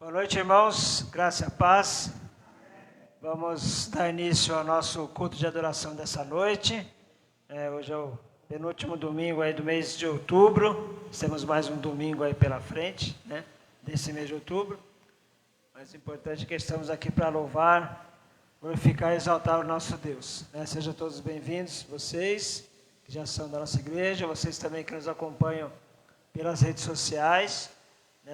Boa noite, irmãos. Graça e paz. Vamos dar início ao nosso culto de adoração dessa noite. Hoje é o penúltimo domingo aí do mês de outubro. Temos mais um domingo aí pela frente, né, desse mês de outubro. Mas o importante é que estamos aqui para louvar, glorificar e exaltar o nosso Deus. Sejam todos bem-vindos, vocês que já são da nossa igreja, vocês também que nos acompanham pelas redes sociais.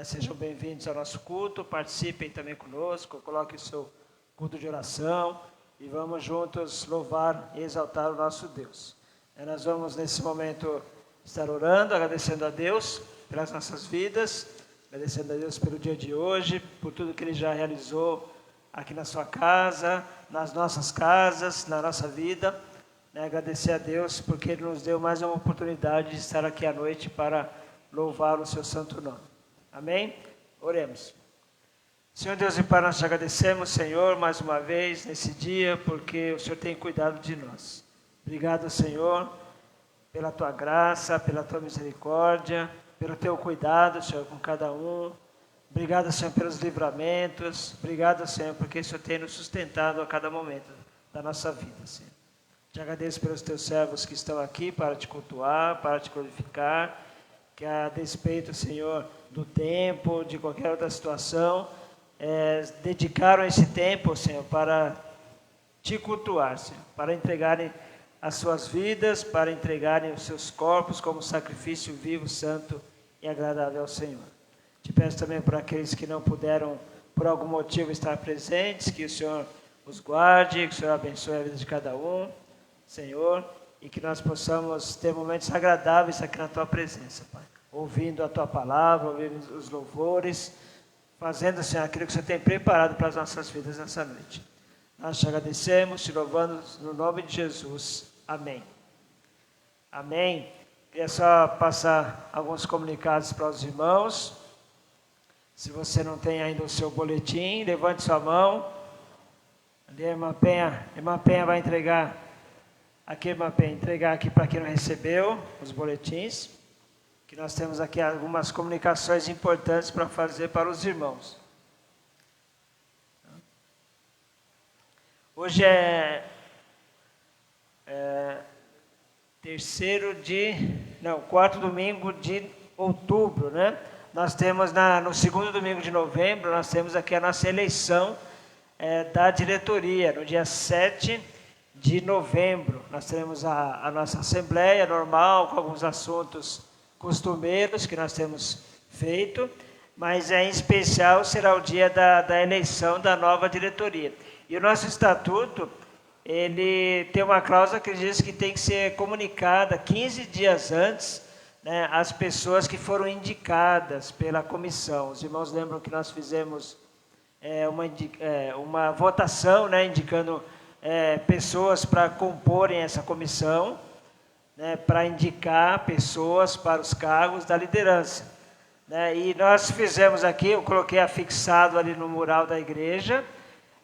Sejam bem-vindos ao nosso culto, participem também conosco, coloquem o seu culto de oração e vamos juntos louvar e exaltar o nosso Deus. Nós vamos nesse momento estar orando, agradecendo a Deus pelas nossas vidas, agradecendo a Deus pelo dia de hoje, por tudo que Ele já realizou aqui na sua casa, nas nossas casas, na nossa vida. Agradecer a Deus porque Ele nos deu mais uma oportunidade de estar aqui à noite para louvar o seu santo nome. Amém? Oremos. Senhor Deus e Pai, nós te agradecemos, Senhor, mais uma vez nesse dia, porque o Senhor tem cuidado de nós. Obrigado, Senhor, pela tua graça, pela tua misericórdia, pelo teu cuidado, Senhor, com cada um. Obrigado, Senhor, pelos livramentos. Obrigado, Senhor, porque o Senhor tem nos sustentado a cada momento da nossa vida, Senhor. Te agradeço pelos teus servos que estão aqui para te cultuar, para te glorificar, que a despeito, Senhor, do tempo, de qualquer outra situação, dedicaram esse tempo, Senhor, para te cultuar, Senhor, para entregarem as suas vidas, para entregarem os seus corpos como sacrifício vivo, santo e agradável ao Senhor. Te peço também por aqueles que não puderam, por algum motivo, estar presentes, que o Senhor os guarde, que o Senhor abençoe a vida de cada um, Senhor, e que nós possamos ter momentos agradáveis aqui na Tua presença, Pai. Ouvindo a Tua palavra, ouvindo os louvores, fazendo, Senhor, aquilo que o Senhor tem preparado para as nossas vidas nessa noite. Nós te agradecemos, te louvamos no nome de Jesus. Amém. Amém. Queria só passar alguns comunicados para os irmãos. Se você não tem ainda o seu boletim, levante sua mão. Ali a irmã Penha vai entregar aqui, irmã Penha, entregar aqui para quem não recebeu os boletins, que nós temos aqui algumas comunicações importantes para fazer para os irmãos. Hoje é quarto domingo de outubro, né? Nós temos no segundo domingo de novembro, nós temos aqui a nossa eleição da diretoria, no dia 7 de novembro. Nós teremos a nossa assembleia normal, com alguns assuntos costumeiros que nós temos feito, mas em especial será o dia da eleição da nova diretoria. E o nosso estatuto, ele tem uma cláusula que diz que tem que ser comunicada 15 dias antes, né, às pessoas que foram indicadas pela comissão. Os irmãos lembram que nós fizemos uma votação, né, indicando pessoas para comporem essa comissão, para indicar pessoas para os cargos da liderança. E nós fizemos aqui, eu coloquei afixado ali no mural da igreja,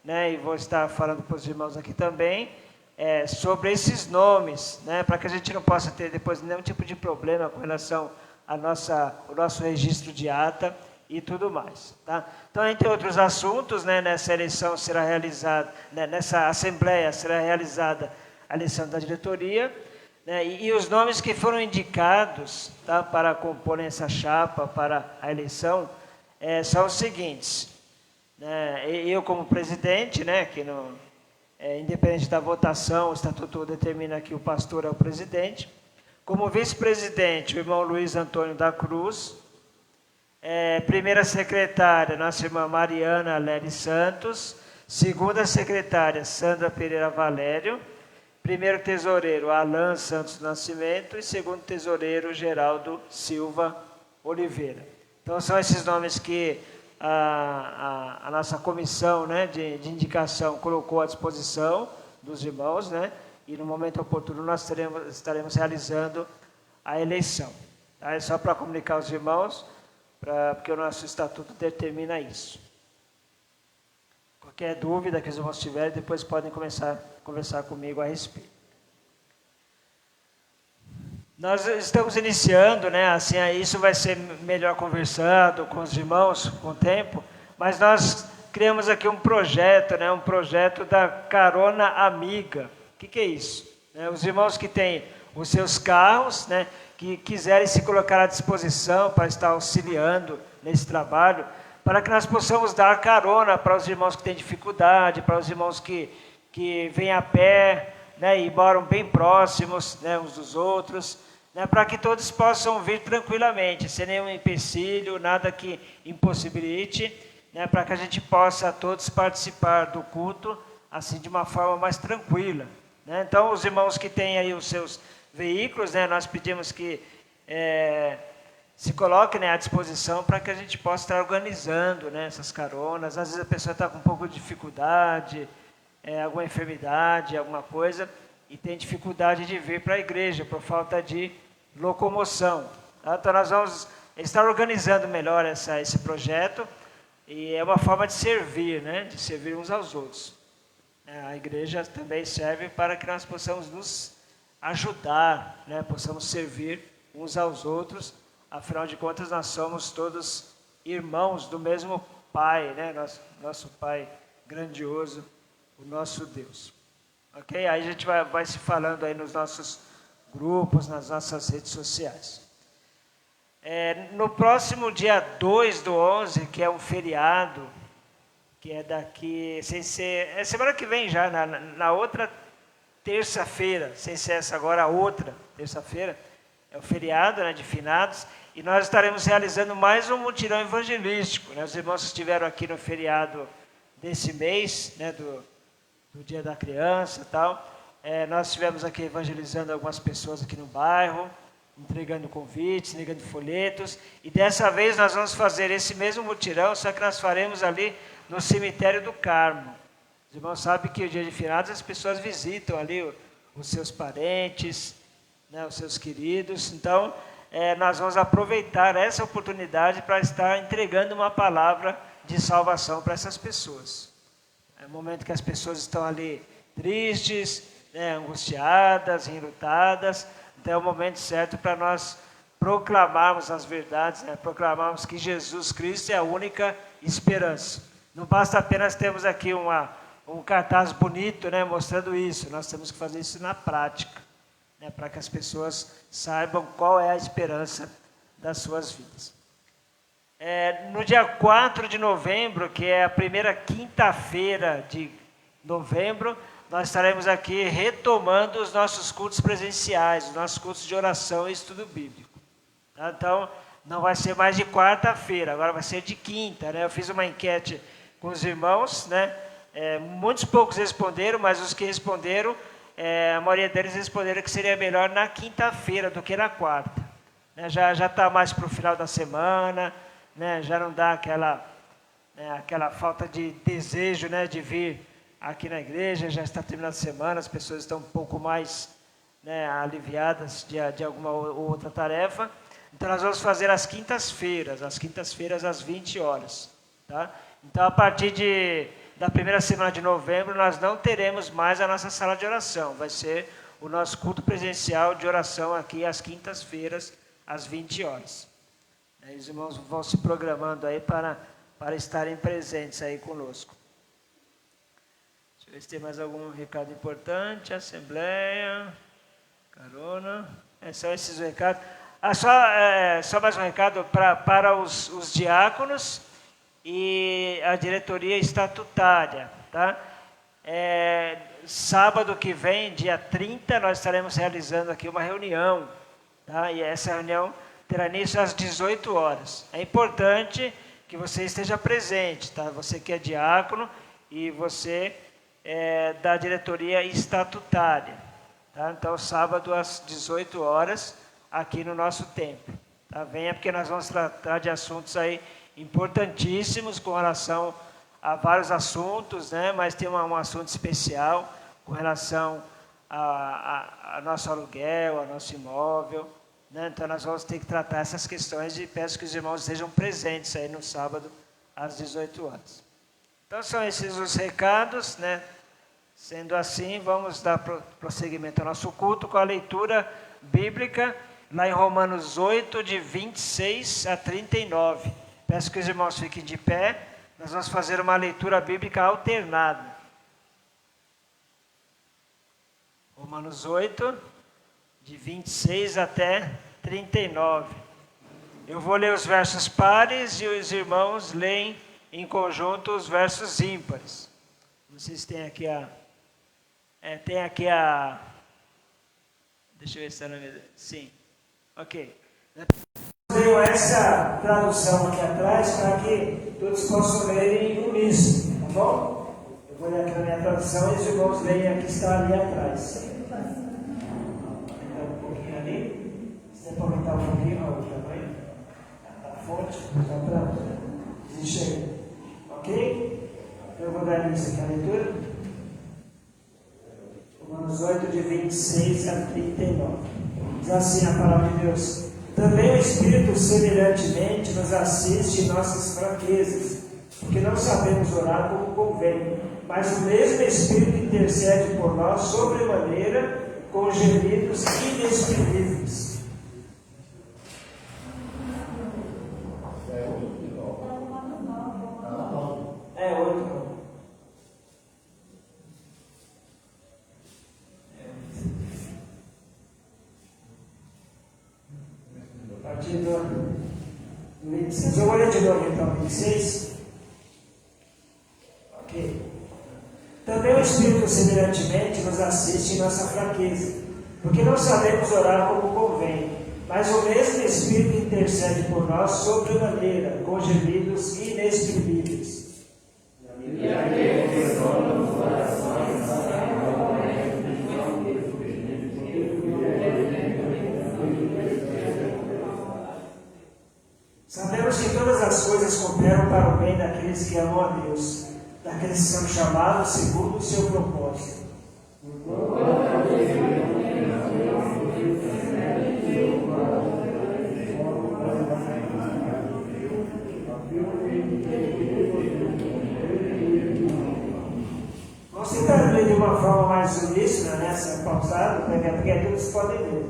e vou estar falando para os irmãos aqui também, sobre esses nomes, para que a gente não possa ter depois nenhum tipo de problema com relação ao nosso registro de ata e tudo mais. Tá? Então, entre outros assuntos, nessa eleição será realizada, nessa assembleia será realizada a eleição da diretoria, e os nomes que foram indicados, tá, para compor essa chapa para a eleição são os seguintes. Eu como presidente, que independente da votação, o estatuto determina que o pastor é o presidente. Como vice-presidente, o irmão Luiz Antônio da Cruz. Primeira secretária, nossa irmã Mariana Lery Santos. Segunda secretária, Sandra Pereira Valério. Primeiro tesoureiro, Alan Santos Nascimento, e segundo tesoureiro, Geraldo Silva Oliveira. Então, são esses nomes que a nossa comissão, de indicação colocou à disposição dos irmãos, e no momento oportuno nós estaremos realizando a eleição. Tá? É só para comunicar aos irmãos, porque o nosso estatuto determina isso. Qualquer dúvida que os irmãos tiverem, depois podem começar a conversar comigo a respeito. Nós estamos iniciando, assim, isso vai ser melhor conversado com os irmãos com o tempo, mas nós criamos aqui um projeto, né? Um projeto da Carona Amiga. O que é isso? Os irmãos que têm os seus carros, né, que quiserem se colocar à disposição para estar auxiliando nesse trabalho, para que nós possamos dar carona para os irmãos que têm dificuldade, para os irmãos que vêm a pé, né, e moram bem próximos, né, uns dos outros, né, para que todos possam vir tranquilamente, sem nenhum empecilho, nada que impossibilite, né, para que a gente possa todos participar do culto assim de uma forma mais tranquila, né? Então, os irmãos que têm aí os seus veículos, né, nós pedimos que se coloquem, né, à disposição para que a gente possa estar organizando, né, essas caronas. Às vezes a pessoa está com um pouco de dificuldade, alguma enfermidade, alguma coisa, e tem dificuldade de vir para a igreja por falta de locomoção. Tá? Então nós vamos estar organizando melhor esse projeto, e é uma forma de servir, né, de servir uns aos outros. A igreja também serve para que nós possamos nos ajudar, né, possamos servir uns aos outros. Afinal de contas, nós somos todos irmãos do mesmo Pai, né? Nosso Pai grandioso, o nosso Deus. Ok? Aí a gente vai se falando aí nos nossos grupos, nas nossas redes sociais. No próximo dia 2/11, que é um feriado, que é daqui, sem ser, semana que vem já, na outra terça-feira, sem ser essa agora, a outra terça-feira, é o feriado, né, de finados, e nós estaremos realizando mais um mutirão evangelístico, né? Os irmãos que estiveram aqui no feriado desse mês, né, do Dia da Criança e tal, nós estivemos aqui evangelizando algumas pessoas aqui no bairro, entregando convites, entregando folhetos, e dessa vez nós vamos fazer esse mesmo mutirão, só que nós faremos ali no cemitério do Carmo. Os irmãos sabem que o dia de finados as pessoas visitam ali os seus parentes, né, os seus queridos. Então, nós vamos aproveitar essa oportunidade para estar entregando uma palavra de salvação para essas pessoas. É o momento que as pessoas estão ali tristes, né, angustiadas, enlutadas. Então, é o momento certo para nós proclamarmos as verdades, né, proclamarmos que Jesus Cristo é a única esperança. Não basta apenas termos aqui um cartaz bonito, né, mostrando isso. Nós temos que fazer isso na prática, né, para que as pessoas saibam qual é a esperança das suas vidas. No dia 4 de novembro, que é a primeira quinta-feira de novembro, nós estaremos aqui retomando os nossos cultos presenciais, os nossos cultos de oração e estudo bíblico. Tá? Então, não vai ser mais de quarta-feira, agora vai ser de quinta, né? Eu fiz uma enquete com os irmãos, né? Muitos poucos responderam, mas os que responderam, a maioria deles responderam que seria melhor na quinta-feira do que na quarta. Né? Já está mais para o final da semana, né? Já não dá aquela falta de desejo, né, de vir aqui na igreja, já está terminando a semana, as pessoas estão um pouco mais, né, aliviadas de alguma outra tarefa. Então nós vamos fazer às quintas-feiras às 20 horas. Tá? Então, a partir da primeira semana de novembro, nós não teremos mais a nossa sala de oração. Vai ser o nosso culto presencial de oração aqui às quintas-feiras, às 20 horas. Os irmãos vão se programando aí para estarem presentes aí conosco. Deixa eu ver se tem mais algum recado importante. Assembleia, carona. São esses recados. Só mais um recado para os diáconos e a diretoria estatutária, tá? Sábado que vem, dia 30, nós estaremos realizando aqui uma reunião, tá? E essa reunião terá início às 18 horas. É importante que você esteja presente, tá? Você que é diácono e você da diretoria estatutária, tá? Então, sábado às 18 horas, aqui no nosso templo, tá? Venha, porque nós vamos tratar de assuntos aí importantíssimos com relação a vários assuntos, né? Mas tem um assunto especial com relação a nosso aluguel, a nosso imóvel, né? Então nós vamos ter que tratar essas questões e peço que os irmãos estejam presentes aí no sábado às 18 horas. Então são esses os recados, né? Sendo assim, vamos dar prosseguimento ao nosso culto com a leitura bíblica lá em Romanos 8, de 26 a 39. Peço que os irmãos fiquem de pé Nós vamos fazer uma leitura bíblica alternada. Romanos 8, de 26 até 39. Eu vou ler os versos pares e os irmãos leem em conjunto os versos ímpares. Vocês têm aqui a... Deixa eu ver se está na mesa. Sim. Ok. Veio essa tradução aqui atrás para que todos possam ler em uníssono, tá bom? Eu vou ler aqui na minha tradução e os irmãos leem a que está ali atrás. Um pouquinho ali. Você pode aumentar um pouquinho o tamanho da fonte, só para enxergar. Ok? Eu vou dar início aqui à leitura. Romanos 8, de 26 a 39. Diz assim a palavra de Deus. Também o Espírito semelhantemente nos assiste em nossas fraquezas, porque não sabemos orar como convém, mas o mesmo Espírito intercede por nós sobremaneira com gemidos inexprimíveis. É 8. Do 26. Eu vou ler de novo então, 26. Ok. Também o Espírito semelhantemente nos assiste em nossa fraqueza, porque não sabemos orar como convém, mas o mesmo Espírito intercede por nós sobremaneira, com gemidos inexprimíveis. E aquele que sonda os corações sabemos que todas as coisas cooperam para o bem daqueles que amam a Deus, daqueles que são chamados segundo o seu propósito. Vamos tentar ler de uma forma mais uníssona, nessa pausada, porque todos podem ler.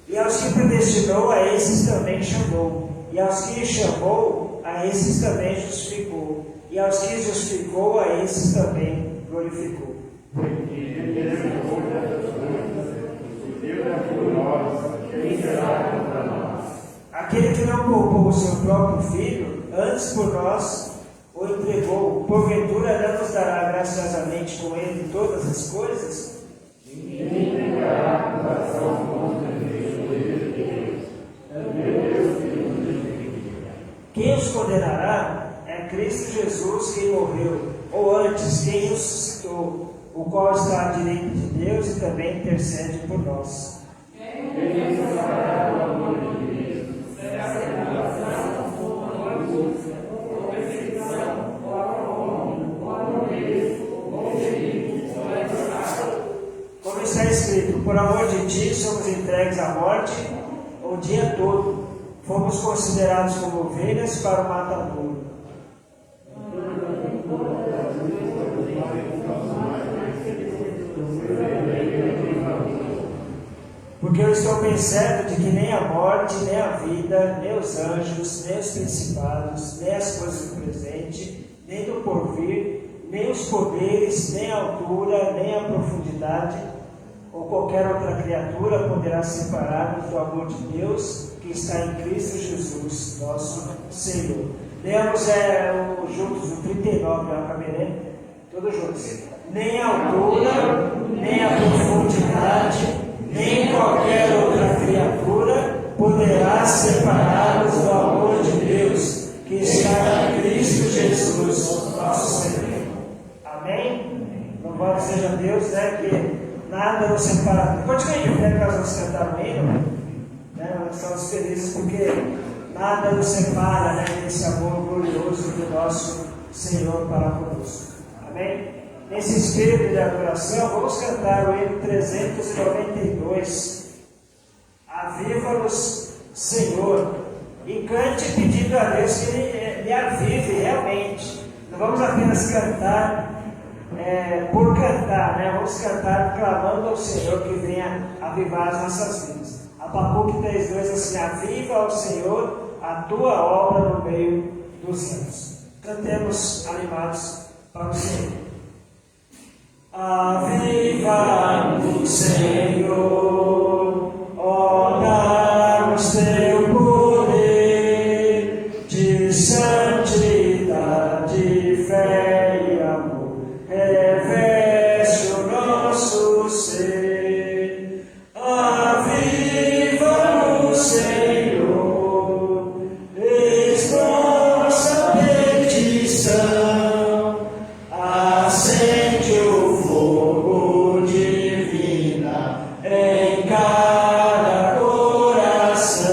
E aos que predestinou, a esses também chamou. E aos que chamou, a esses também justificou. E aos que justificou, a esses também glorificou. Aquele que não poupou o seu próprio filho, antes por nós o entregou, porventura não nos dará graciosamente com ele todas as coisas? Quem os condenará é Cristo Jesus quem morreu, ou antes, quem ressuscitou, o qual está à direita de Deus e também intercede por nós. Como está escrito, por amor de ti somos entregues à morte o dia todo. Fomos considerados como ovelhas para o matadouro. Porque eu estou bem certo de que nem a morte, nem a vida, nem os anjos, nem os principados, nem as coisas do presente, nem do porvir, nem os poderes, nem a altura, nem a profundidade, ou qualquer outra criatura poderá separar-nos do amor de Deus que está em Cristo Jesus, nosso Senhor. Lemos juntos o 39, acabei, todos juntos. Nem a altura, nem a profundidade, nem qualquer outra criatura poderá separar-nos do amor de Deus que está em Cristo Jesus, nosso Senhor. Amém? Louvado seja Deus, que nada nos separa. Continue de pé, caso nós cantaram o hino. Nós estamos felizes porque nada nos separa desse amor glorioso do nosso Senhor para conosco. Amém? Nesse espírito de adoração, vamos cantar o hino 392. Aviva-nos, Senhor. E cante pedindo a Deus que Ele lhe avive realmente. Não vamos apenas cantar por cantar, vamos cantar clamando ao Senhor que venha avivar as nossas vidas. Abacuque 3:2 assim: aviva ao Senhor a tua obra no meio dos céus. Cantemos animados para o Senhor. Aviva-nos, Senhor, ó, dá-nos teu poder de santidade, fé e amor, reveste o nosso ser. Aviva-nos, Senhor, eis nossa petição, acende o fogo divina em cada coração.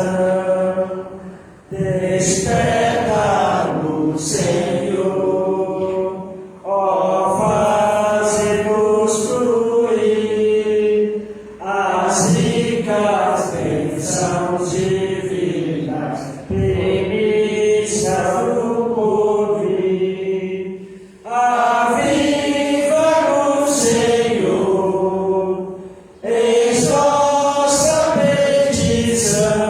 Desperta-nos, Senhor, ó, faze-nos fluir as ricas bênçãos divinas, primícia do porvir. Aviva-nos, Senhor, eis nossa petição,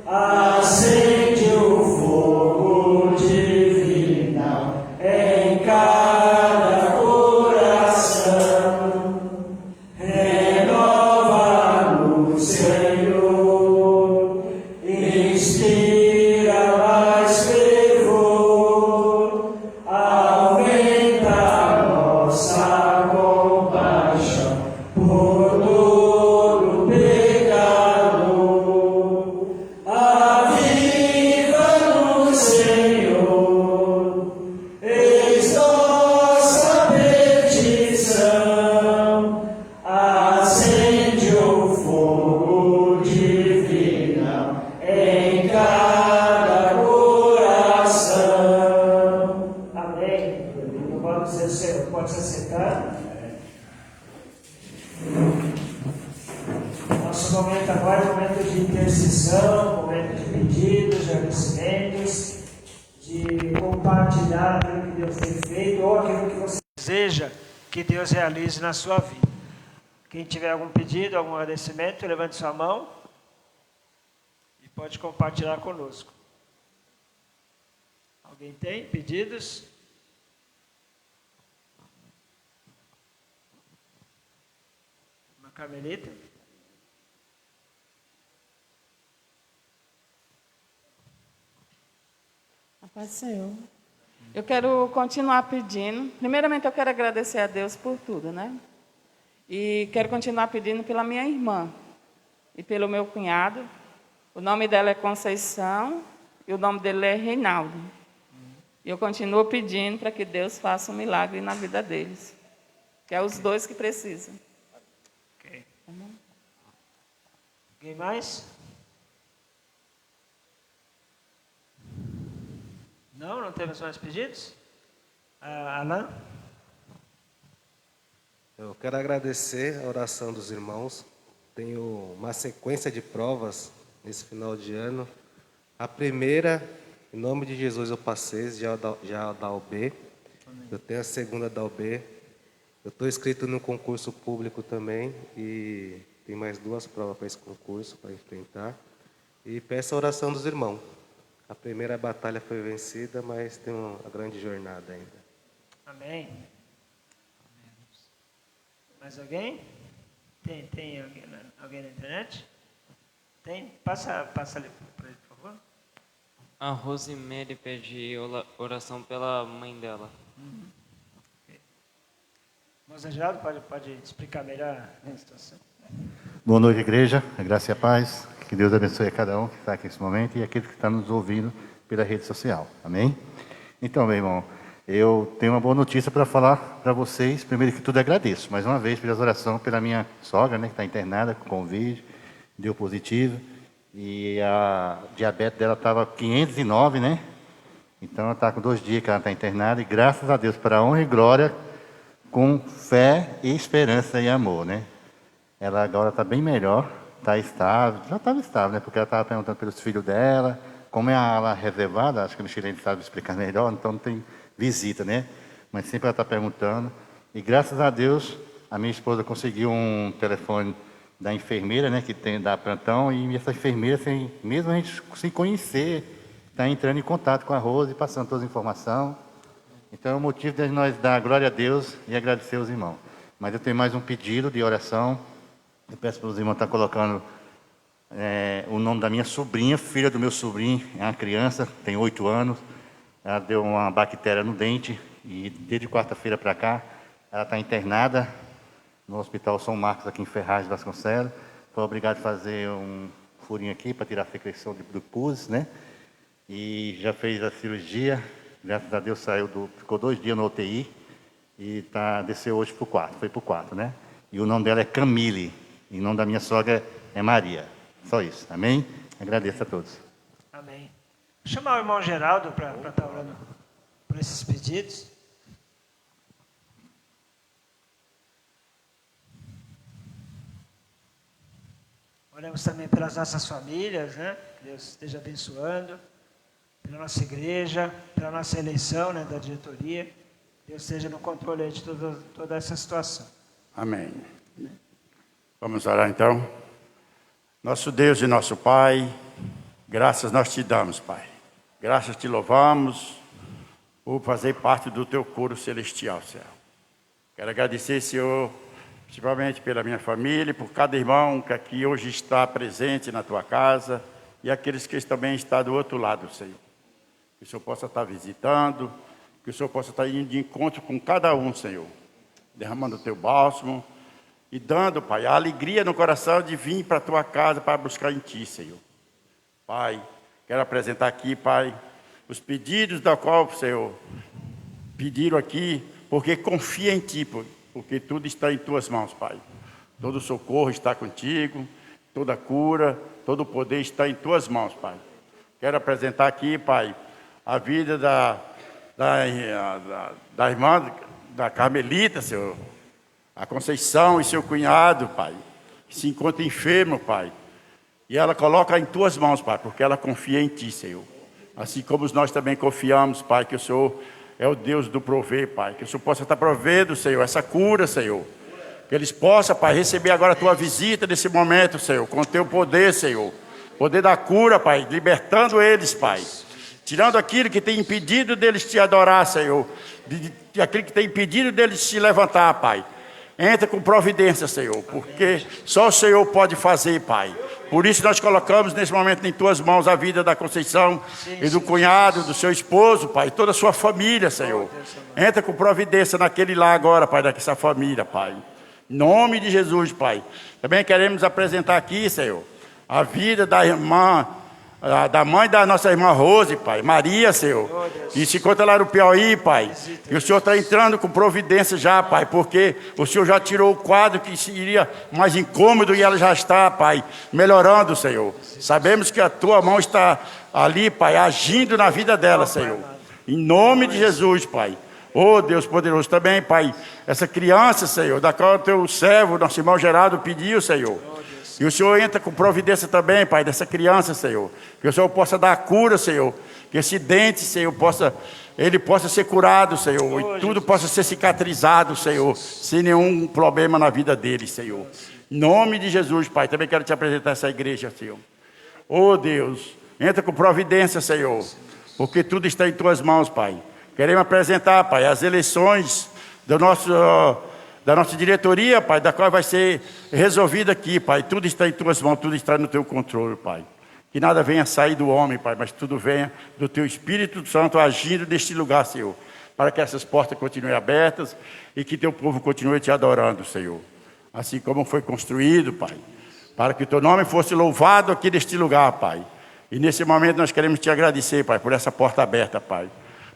acende o fogo divina em cada coração. Renova-nos, Senhor, inspira mais fervor, aumenta a nossa compaixão por todo pecador. Aviva-nos, Senhor, eis nossa petição, acende o fogo divina em cada coração. Amém. Louvado seja o Senhor. Pode se assentar. Nosso momento agora é um momento de intercessão, momento de pedidos, de agradecimentos, de compartilhar aquilo que Deus tem feito ou aquilo que você deseja que Deus realize na sua vida. Quem tiver algum pedido, algum agradecimento, levante sua mão e pode compartilhar conosco. Alguém tem pedidos? Uma Carmelita? A paz do Senhor. Eu quero continuar pedindo. Primeiramente, eu quero agradecer a Deus por tudo, né? E quero continuar pedindo pela minha irmã e pelo meu cunhado. O nome dela é Conceição e o nome dele é Reinaldo. E eu continuo pedindo para que Deus faça um milagre na vida deles. Que é os dois que precisam. Ok. Alguém mais? Não temos mais pedidos? Alan? Eu quero agradecer a oração dos irmãos. Tenho uma sequência de provas nesse final de ano. A primeira, em nome de Jesus, eu passei já da UB. Eu tenho a segunda da UB. Eu estou inscrito no concurso público também e tem mais 2 provas para esse concurso, para enfrentar. E peço a oração dos irmãos. A primeira batalha foi vencida, mas tem uma grande jornada ainda. Amém. Mais alguém? Tem alguém na internet? Tem? Passa ali para ele, por favor. A Rosemary pede oração pela mãe dela. Okay. Moça Geraldo, pode explicar melhor a situação? Boa noite, igreja. A graça e a paz. Que Deus abençoe a cada um que está aqui nesse momento e aquele que está nos ouvindo pela rede social. Amém? Então, meu irmão, eu tenho uma boa notícia para falar para vocês. Primeiro que tudo, agradeço. Mais uma vez, pelas orações pela minha sogra, né, que está internada com Covid, deu positivo. E a diabetes dela estava 509, né? Então, ela está com 2 dias que ela está internada. E graças a Deus, para a honra e glória, com fé e esperança e amor, né? Ela agora está bem melhor. Está estável, já estava estável, né? Porque ela estava perguntando pelos filhos dela, como é a ala reservada, acho que o Chilene sabe explicar melhor, então não tem visita, né? Mas sempre ela está perguntando. E graças a Deus, a minha esposa conseguiu um telefone da enfermeira, né? Que tem da plantão, e essa enfermeira, mesmo a gente se conhecer, está entrando em contato com a Rose, passando toda a informação. Então é o motivo de nós dar glória a Deus e agradecer aos irmãos. Mas eu tenho mais um pedido de oração. Eu peço para os irmãos estar colocando o nome da minha sobrinha, filha do meu sobrinho, é uma criança, tem 8 anos. Ela deu uma bactéria no dente e desde quarta-feira para cá ela está internada no Hospital São Marcos, aqui em Ferraz de Vasconcelos. Foi obrigado a fazer um furinho aqui para tirar a secreção do pus, né? E já fez a cirurgia. Graças a Deus ficou 2 dias no UTI e desceu hoje para o quarto, foi para o quarto, né? E o nome dela é Camille, e o nome da minha sogra é Maria. Só isso, amém? Agradeço a todos. Amém. Vou chamar o irmão Geraldo para estar orando por esses pedidos. Oramos também pelas nossas famílias, né? Que Deus esteja abençoando. Pela nossa igreja, pela nossa eleição, né, da diretoria. Deus esteja no controle de toda essa situação. Amém. Vamos orar então. Nosso Deus e nosso Pai, graças nós te damos, Pai. Graças te louvamos por fazer parte do teu coro celestial, Senhor. Quero agradecer, Senhor, principalmente pela minha família, por cada irmão que aqui hoje está presente na tua casa e aqueles que também estão do outro lado, Senhor. Que o Senhor possa estar visitando, que o Senhor possa estar indo de encontro com cada um, Senhor. Derramando o teu bálsamo e dando, Pai, a alegria no coração de vir para a tua casa para buscar em ti, Senhor. Pai, quero apresentar aqui, Pai, os pedidos da qual, Senhor, pediram aqui, porque confia em ti, porque tudo está em tuas mãos, Pai. Todo socorro está contigo, toda cura, todo o poder está em tuas mãos, Pai. Quero apresentar aqui, Pai, a vida da irmã, da Carmelita, Senhor, a Conceição e seu cunhado, Pai, que se encontra enfermo, Pai. E ela coloca em tuas mãos, Pai, porque ela confia em ti, Senhor. Assim como nós também confiamos, Pai, que o Senhor é o Deus do prover, Pai. Que o Senhor possa estar provendo, Senhor, essa cura, Senhor. Que eles possam, Pai, receber agora a tua visita nesse momento, Senhor, com o teu poder, Senhor. Poder da cura, Pai, libertando eles, Pai. Tirando aquilo que tem impedido deles te adorar, Senhor. Aquilo que tem impedido deles te levantar, Pai. Entra com providência, Senhor, porque só o Senhor pode fazer, Pai. Por isso nós colocamos nesse momento em tuas mãos a vida da Conceição e do cunhado, do seu esposo, Pai, toda a sua família, Senhor. Entra com providência naquele lá agora, Pai, daquela família, Pai. Em nome de Jesus, Pai. Também queremos apresentar aqui, Senhor, a vida da irmã, da mãe da nossa irmã Rose, Pai, Maria, Senhor, e se encontra lá no Piauí, Pai, e o Senhor está entrando com providência já, Pai, porque o Senhor já tirou o quadro que seria mais incômodo e ela já está, Pai, melhorando, Senhor. Sabemos que a tua mão está ali, Pai, agindo na vida dela, Senhor, em nome de Jesus, Pai. Oh, Deus poderoso, também, Pai, essa criança, Senhor, da qual o teu servo, nosso irmão Geraldo, pediu, Senhor. E o Senhor entra com providência também, Pai, dessa criança, Senhor. Que o Senhor possa dar a cura, Senhor. Que esse dente, Senhor, ele possa ser curado, Senhor. E tudo possa ser cicatrizado, Senhor. Sem nenhum problema na vida dele, Senhor. Em nome de Jesus, Pai. Também quero te apresentar essa igreja, Senhor. Oh, Deus, entra com providência, Senhor. Porque tudo está em tuas mãos, Pai. Queremos apresentar, Pai, as eleições da nossa diretoria, Pai, da qual vai ser resolvida aqui, Pai. Tudo está em tuas mãos, tudo está no teu controle, Pai. Que nada venha sair do homem, Pai, mas tudo venha do teu Espírito Santo agindo neste lugar, Senhor. Para que essas portas continuem abertas e que teu povo continue te adorando, Senhor. Assim como foi construído, Pai. Para que o teu nome fosse louvado aqui neste lugar, Pai. E nesse momento nós queremos te agradecer, Pai, por essa porta aberta, Pai.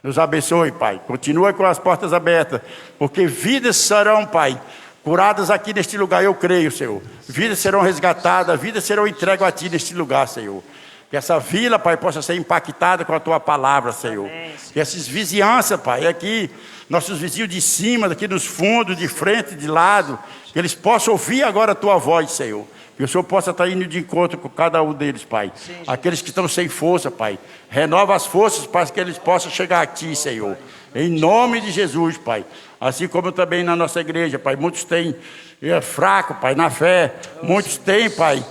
Nos abençoe, Pai. Continua com as portas abertas, porque vidas serão, Pai, curadas aqui neste lugar, eu creio, Senhor. Vidas serão resgatadas, vidas serão entregues a Ti neste lugar, Senhor. Que essa vila, Pai, possa ser impactada com a Tua palavra, Senhor. Que essas vizinhanças, Pai, aqui, nossos vizinhos de cima, daqui nos fundos, de frente, de lado, que eles possam ouvir agora a Tua voz, Senhor. Que o Senhor possa estar indo de encontro com cada um deles, Pai. Sim, aqueles que estão sem força, Pai. Renova as forças para que eles possam chegar a Ti, Senhor. Em nome de Jesus, Pai. Assim como também na nossa igreja, Pai. Muitos têm fraco, Pai, na fé. Muitos têm, Pai,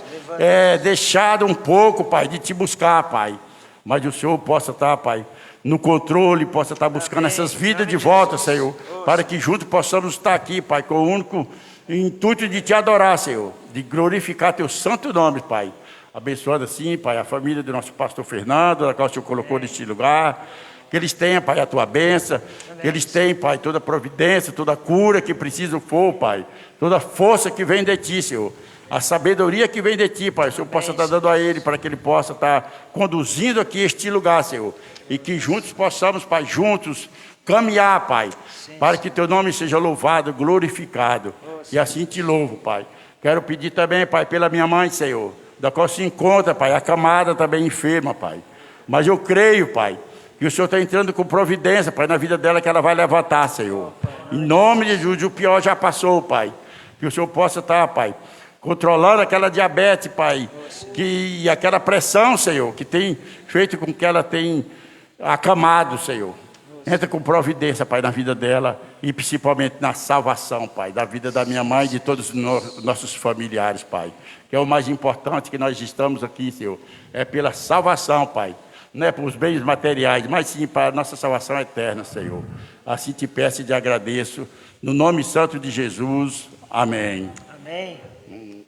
deixado um pouco, Pai, de Te buscar, Pai. mas o Senhor possa estar, Pai, no controle, possa estar buscando essas vidas de volta, Senhor, para que juntos possamos estar aqui, Pai, com o único intuito de te adorar, Senhor, de glorificar teu santo nome, Pai. Abençoando assim, Pai, a família do nosso pastor Fernando, a qual o Senhor colocou neste lugar. Que eles tenham, Pai, a tua bênção. Que eles tenham, Pai, toda a providência, toda a cura que precisam for, Pai. Toda a força que vem de ti, Senhor. A sabedoria que vem de ti, Pai. O Senhor possa estar dando a ele, para que ele possa estar conduzindo aqui este lugar, Senhor. E que juntos possamos, Pai, juntos caminhar, Pai. Para que teu nome seja louvado, glorificado. E assim te louvo, Pai. Quero pedir também, Pai, pela minha mãe, Senhor, da qual se encontra, Pai, acamada, também enferma, Pai. Mas eu creio, Pai, que o Senhor está entrando com providência, Pai, na vida dela, que ela vai levantar, Senhor. Em nome de Jesus, o pior já passou, Pai. Que o Senhor possa estar, Pai, controlando aquela diabetes, Pai, e aquela pressão, Senhor, que tem feito com que ela tenha acamado, Senhor. Entra com providência, Pai, na vida dela e principalmente na salvação, Pai, da vida da minha mãe e de todos os nossos familiares, Pai. Que é o mais importante que nós estamos aqui, Senhor. É pela salvação, Pai. Não é por os bens materiais, mas sim para a nossa salvação eterna, Senhor. Assim te peço e te agradeço. No nome santo de Jesus. Amém. Amém.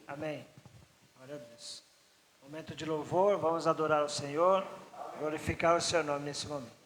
Amém. Glória a Deus. Momento de louvor, vamos adorar o Senhor, glorificar o seu nome nesse momento.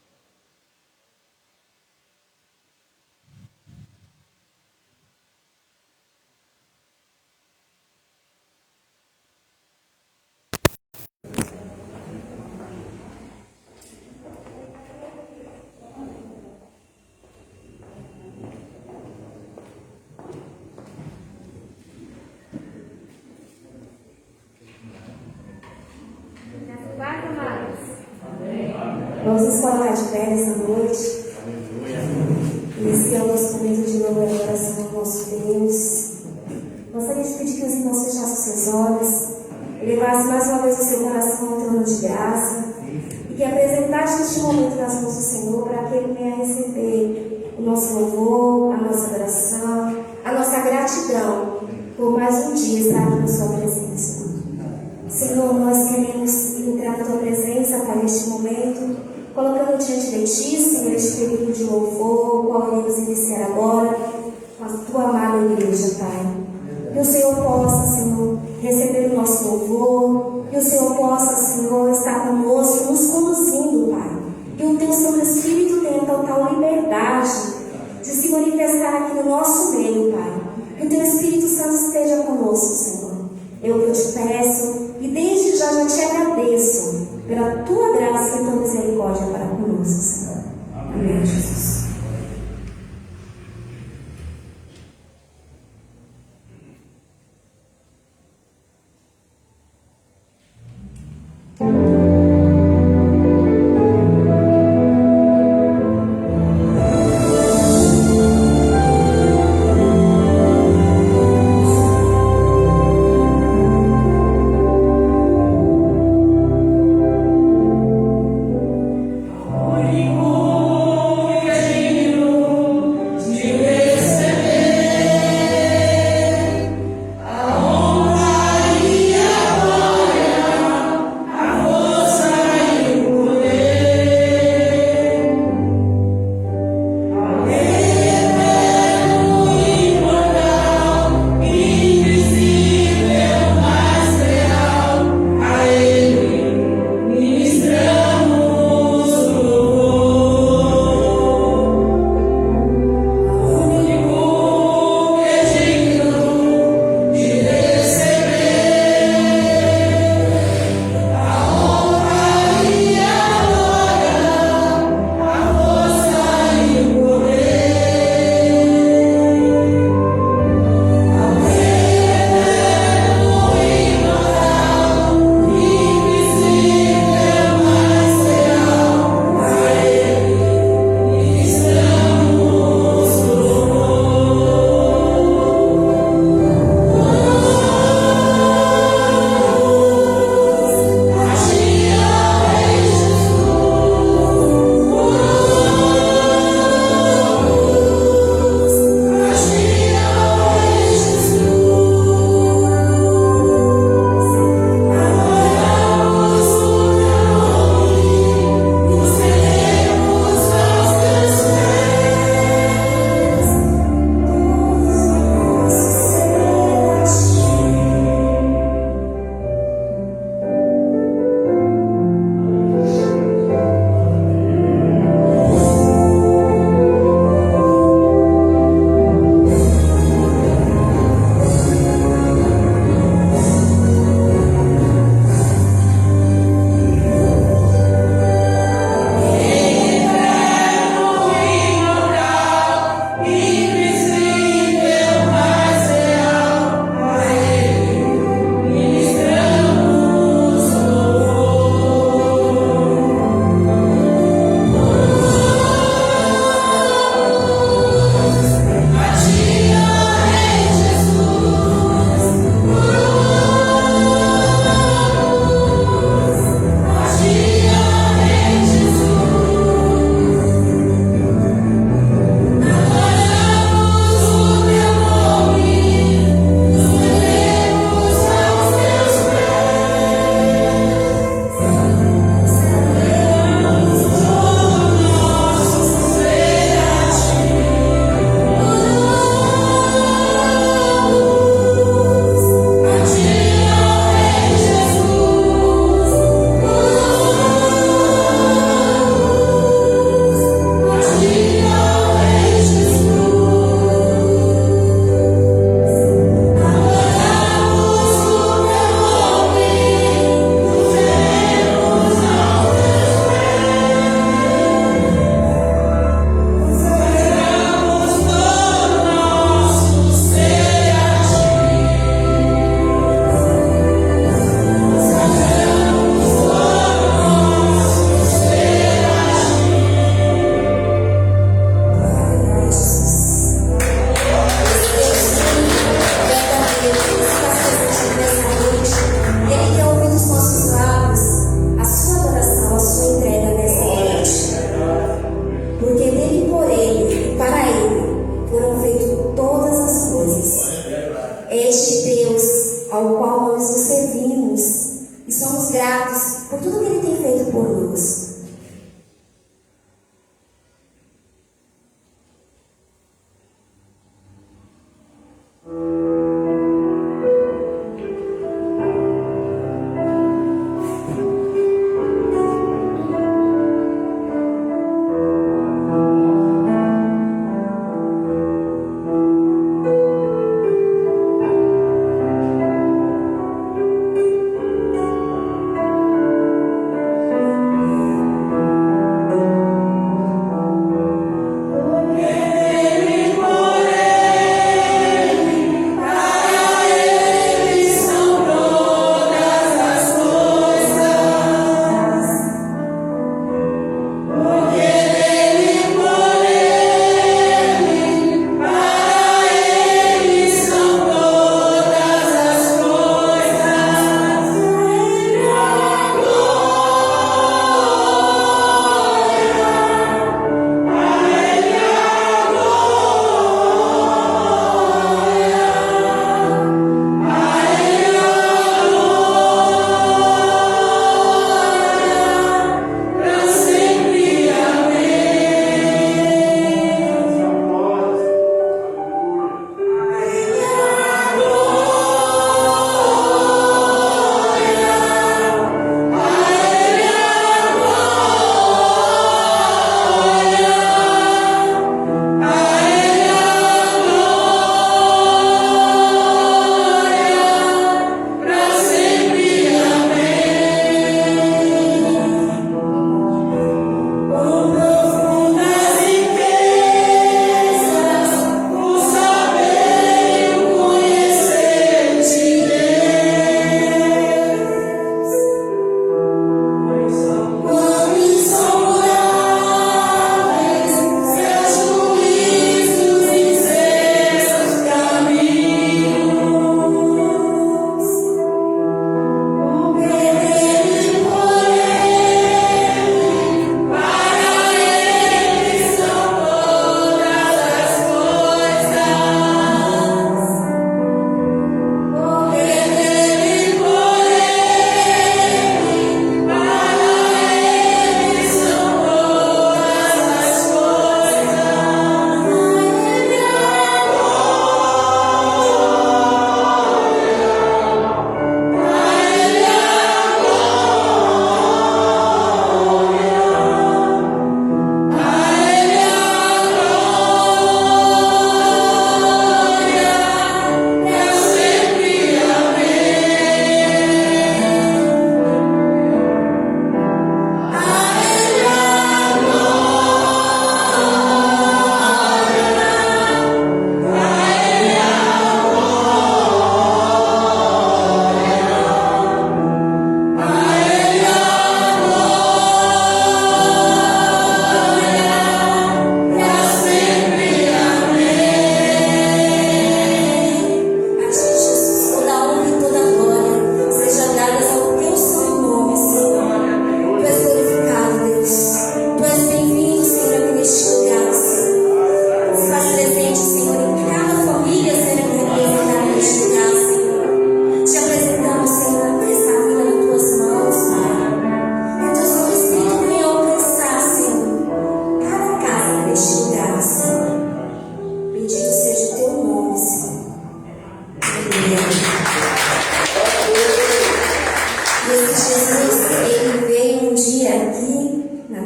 Vamos nos colocar de pé nessa noite. Iniciar o nosso momento de louvor e adoração ao nosso Deus. Gostaria de pedir que os irmãos fechassem seus olhos, elevassem mais uma vez o seu coração ao trono de graça e que apresentasse este momento nas mãos do Senhor para que Ele venha receber o nosso louvor, a nossa adoração, a nossa gratidão por mais um dia estar aqui na sua presença. Senhor, nós queremos entrar na tua presença, Pai, neste momento, colocando diante de ti, Senhor, este período de louvor, o qual iremos iniciar agora com a tua amada igreja, Pai. Que o Senhor possa, Senhor, receber o nosso louvor, que o Senhor possa, Senhor, estar conosco, nos conduzindo, Pai. Que o teu Santo Espírito tenha total liberdade de se manifestar aqui no nosso meio, Pai. Que o teu Espírito Santo esteja conosco, Senhor. Eu te peço e desde já te agradeço pela tua graça e tua misericórdia para conosco, Senhor. Amém, Jesus. Que a gente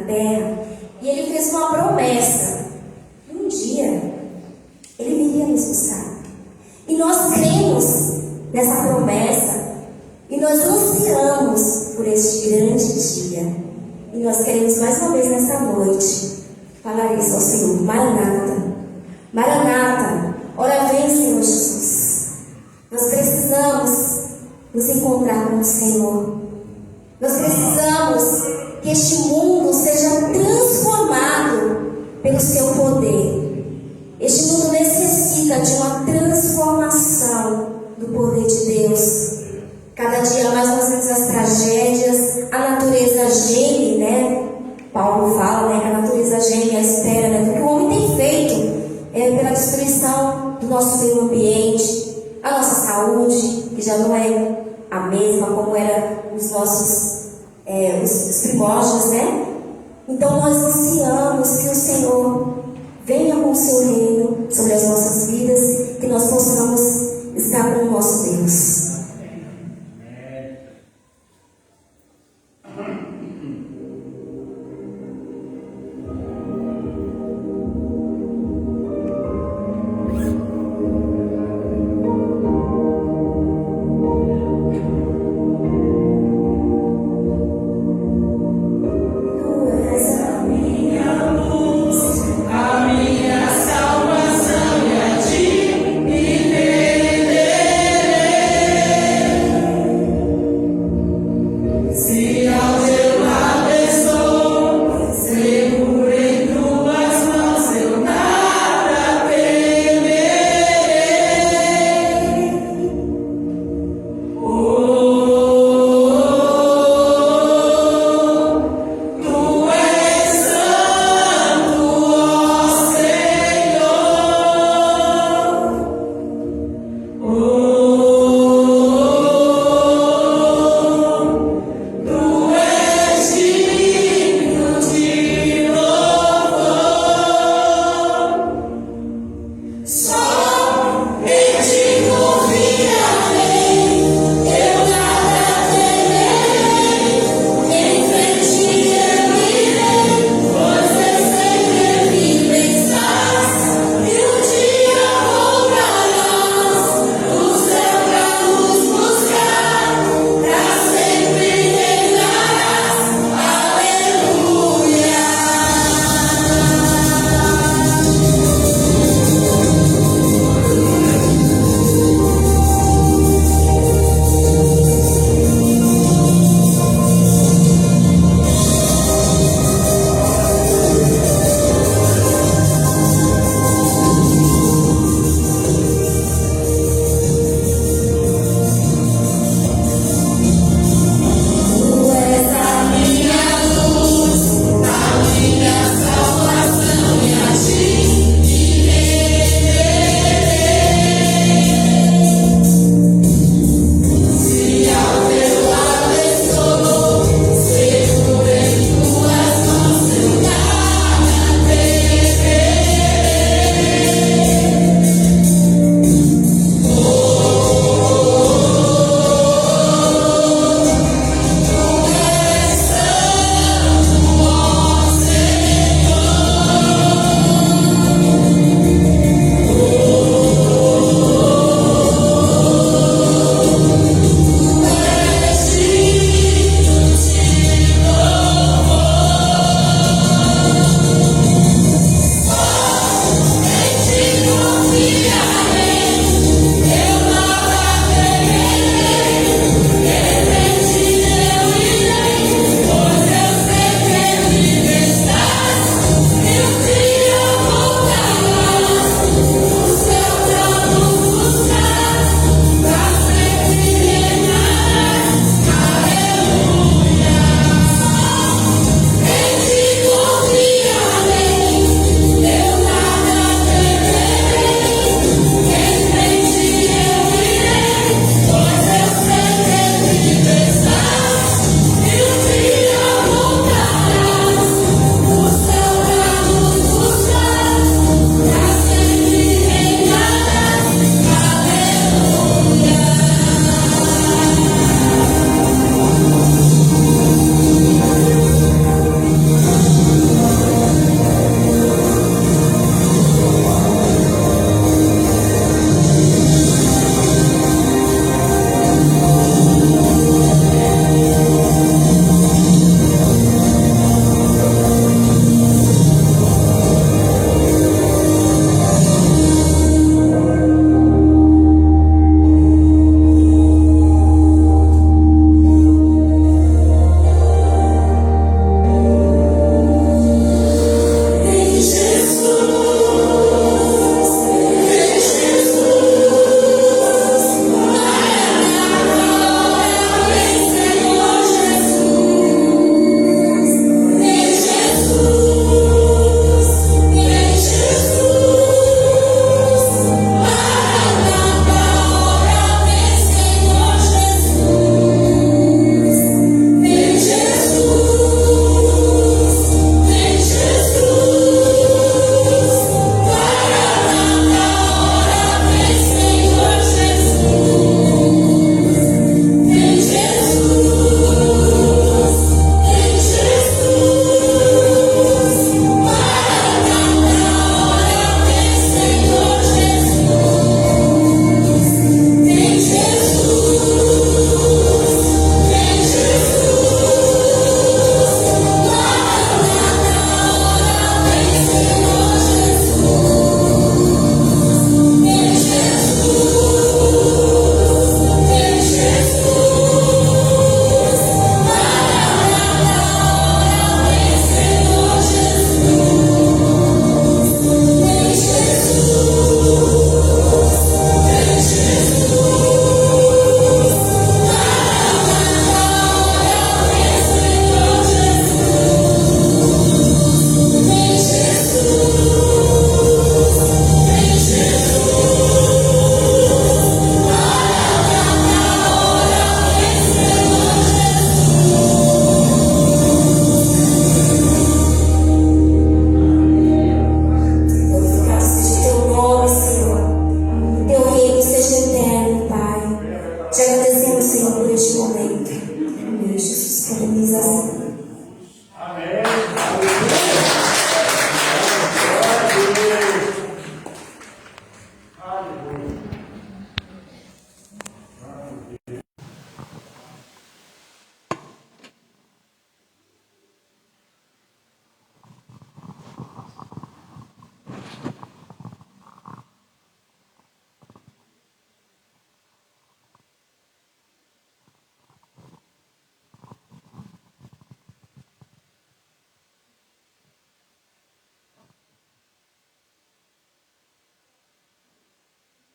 terra, e ele fez uma promessa. Um dia, ele viria nos buscar. E nós cremos nessa promessa, e nós ansiamos por este grande dia. E nós queremos mais uma vez nessa noite falar isso ao Senhor. Maranata, Maranata, ora vem, Senhor Jesus. Nós precisamos nos encontrar com o Senhor. Nós precisamos que este mundo seja transformado pelo seu poder. Este mundo necessita de uma transformação do poder de Deus. Cada dia mais nós vemos as tragédias, a natureza geme, né? Paulo fala, né, que a natureza geme à espera, né, do que o homem tem feito pela destruição do nosso meio ambiente, a nossa saúde, que já não é a mesma como era os nossos os primórdios, né? Então nós ansiamos que o Senhor venha com o seu reino sobre as nossas vidas, que nós possamos estar com o nosso Deus. Salvação e a ti me renderei.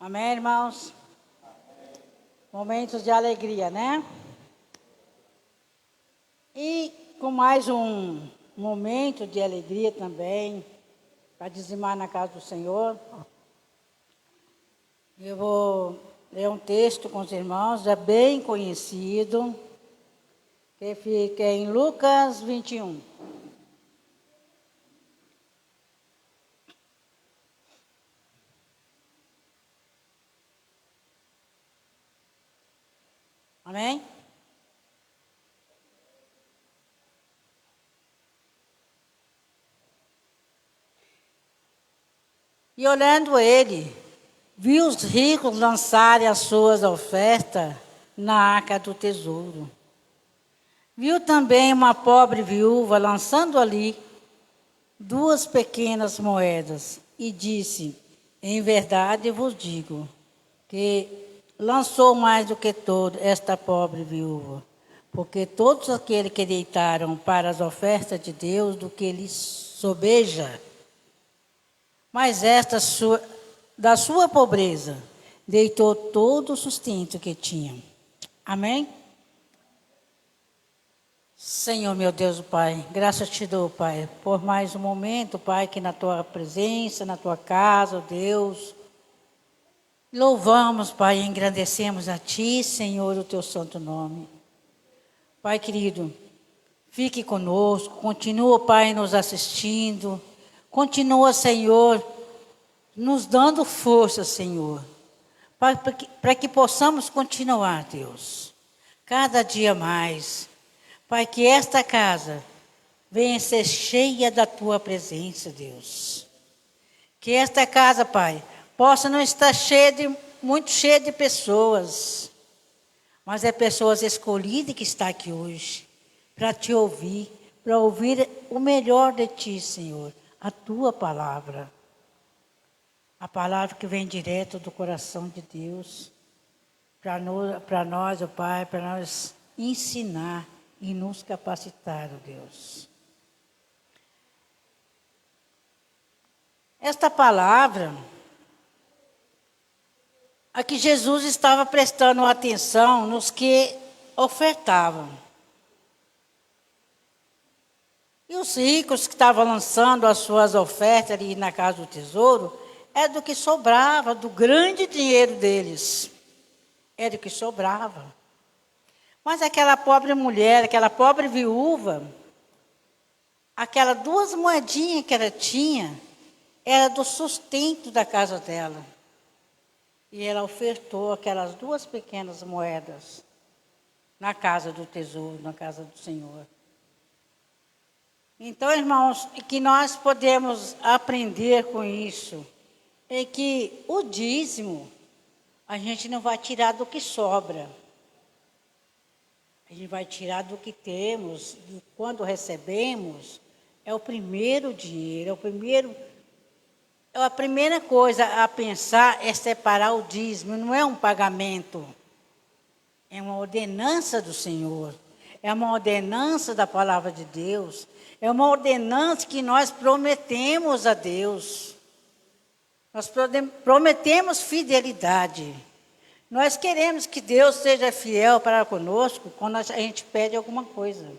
Amém, irmãos? Momentos de alegria, né? E com mais um momento de alegria também, para dizimar na casa do Senhor, eu vou ler um texto com os irmãos, já bem conhecido, que fica em Lucas 21. Amém? E olhando ele, viu os ricos lançarem as suas ofertas na arca do tesouro. Viu também uma pobre viúva lançando ali 2 pequenas moedas e disse: em verdade vos digo que lançou mais do que toda esta pobre viúva, porque todos aqueles que deitaram para as ofertas de Deus do que lhes sobeja, mas esta da sua pobreza deitou todo o sustento que tinha. Amém? Senhor, meu Deus, Pai, graças te dou, Pai, por mais um momento, Pai, que na tua presença, na tua casa, Deus, louvamos, Pai, e engrandecemos a ti, Senhor, o teu santo nome. Pai querido, fique conosco, continua, Pai, nos assistindo, continua, Senhor, nos dando força, Senhor, para que possamos continuar, Deus, cada dia mais. Pai, que esta casa venha ser cheia da tua presença, Deus. Que esta casa, Pai, possa não estar muito cheia de pessoas, mas é pessoas escolhidas que estão aqui hoje, para te ouvir, para ouvir o melhor de ti, Senhor, a tua palavra. A palavra que vem direto do coração de Deus, para nós, ó Pai, para nós ensinar e nos capacitar, ó Deus. Esta palavra, a que Jesus estava prestando atenção nos que ofertavam. E os ricos que estavam lançando as suas ofertas ali na casa do tesouro, é do que sobrava, do grande dinheiro deles. É do que sobrava. Mas aquela pobre mulher, aquela pobre viúva, aquelas 2 moedinhas que ela tinha, era do sustento da casa dela. E ela ofertou aquelas 2 pequenas moedas na casa do tesouro, na casa do Senhor. Então, irmãos, que nós podemos aprender com isso é que o dízimo, a gente não vai tirar do que sobra. A gente vai tirar do que temos, e quando recebemos, é o primeiro dinheiro, a primeira coisa a pensar é separar o dízimo, não é um pagamento, é uma ordenança do Senhor, é uma ordenança da palavra de Deus, é uma ordenança que nós prometemos a Deus, nós prometemos fidelidade. Nós queremos que Deus seja fiel para conosco quando a gente pede alguma coisa.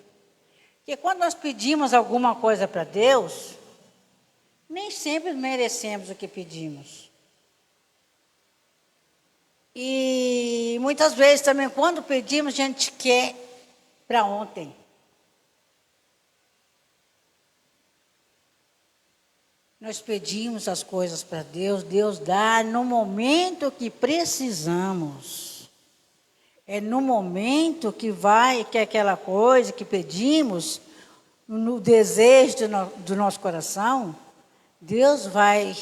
Porque quando nós pedimos alguma coisa para Deus, nem sempre merecemos o que pedimos. E muitas vezes também quando pedimos, a gente quer para ontem. Nós pedimos as coisas para Deus, Deus dá no momento que precisamos. É no momento que aquela coisa que pedimos, no desejo do nosso coração, Deus vai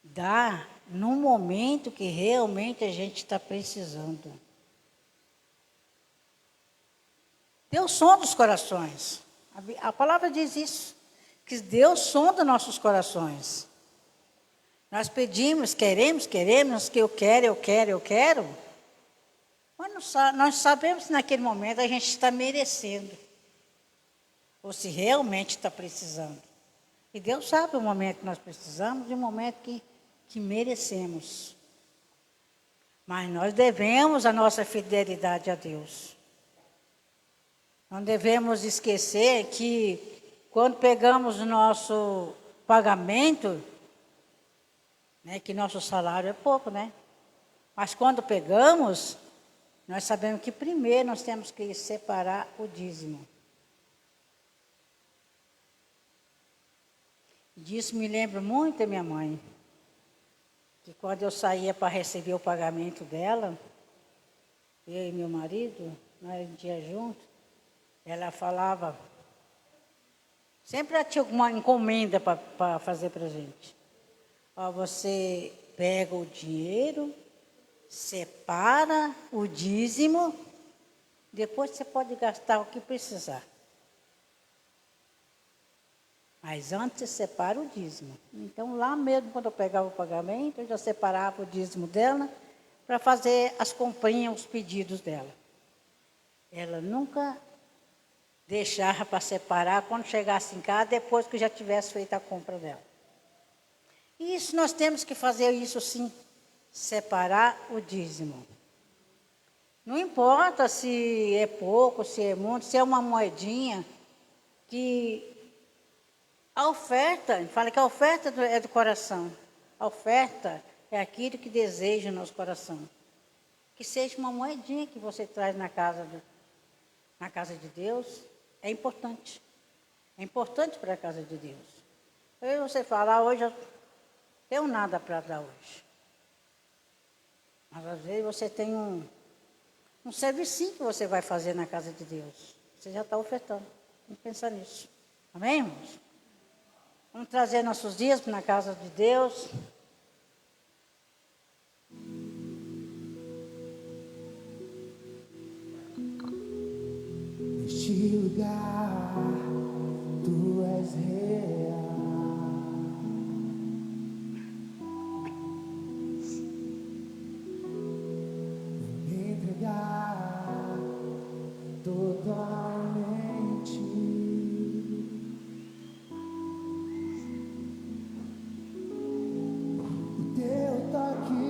dar no momento que realmente a gente está precisando. Deus sonda os corações. A palavra diz isso. Que Deus sonda nossos corações. Nós pedimos, queremos, que eu quero. Mas nós sabemos que naquele momento a gente está merecendo. Ou se realmente está precisando. E Deus sabe o momento que nós precisamos e o momento que merecemos. Mas nós devemos a nossa fidelidade a Deus. Não devemos esquecer que quando pegamos o nosso pagamento, né, que nosso salário é pouco, né? Mas quando pegamos, nós sabemos que primeiro nós temos que separar o dízimo. Disso me lembro muito da minha mãe. Que quando eu saía para receber o pagamento dela, eu e meu marido, nós a gente ia junto, ela falava, sempre ela tinha alguma encomenda para fazer para a gente. Ó, você pega o dinheiro, separa o dízimo, depois você pode gastar o que precisar. Mas antes você separa o dízimo. Então, lá mesmo, quando eu pegava o pagamento, eu já separava o dízimo dela para fazer as comprinhas, os pedidos dela. Ela nunca deixava para separar quando chegasse em casa, depois que eu já tivesse feito a compra dela. E isso nós temos que fazer isso sim, separar o dízimo. Não importa se é pouco, se é muito, se é uma moedinha, que a oferta, fala que a oferta é do coração. A oferta é aquilo que deseja no nosso coração. Que seja uma moedinha que você traz na casa de Deus, é importante. É importante para a casa de Deus. Aí você fala, hoje eu não tenho nada para dar hoje. Mas às vezes você tem um servicinho que você vai fazer na casa de Deus. Você já está ofertando. Vamos pensar nisso. Amém, irmãos? Vamos trazer nossos dias na casa de Deus. Neste lugar, tu és real. Vou me entregar totalmente. O teu toque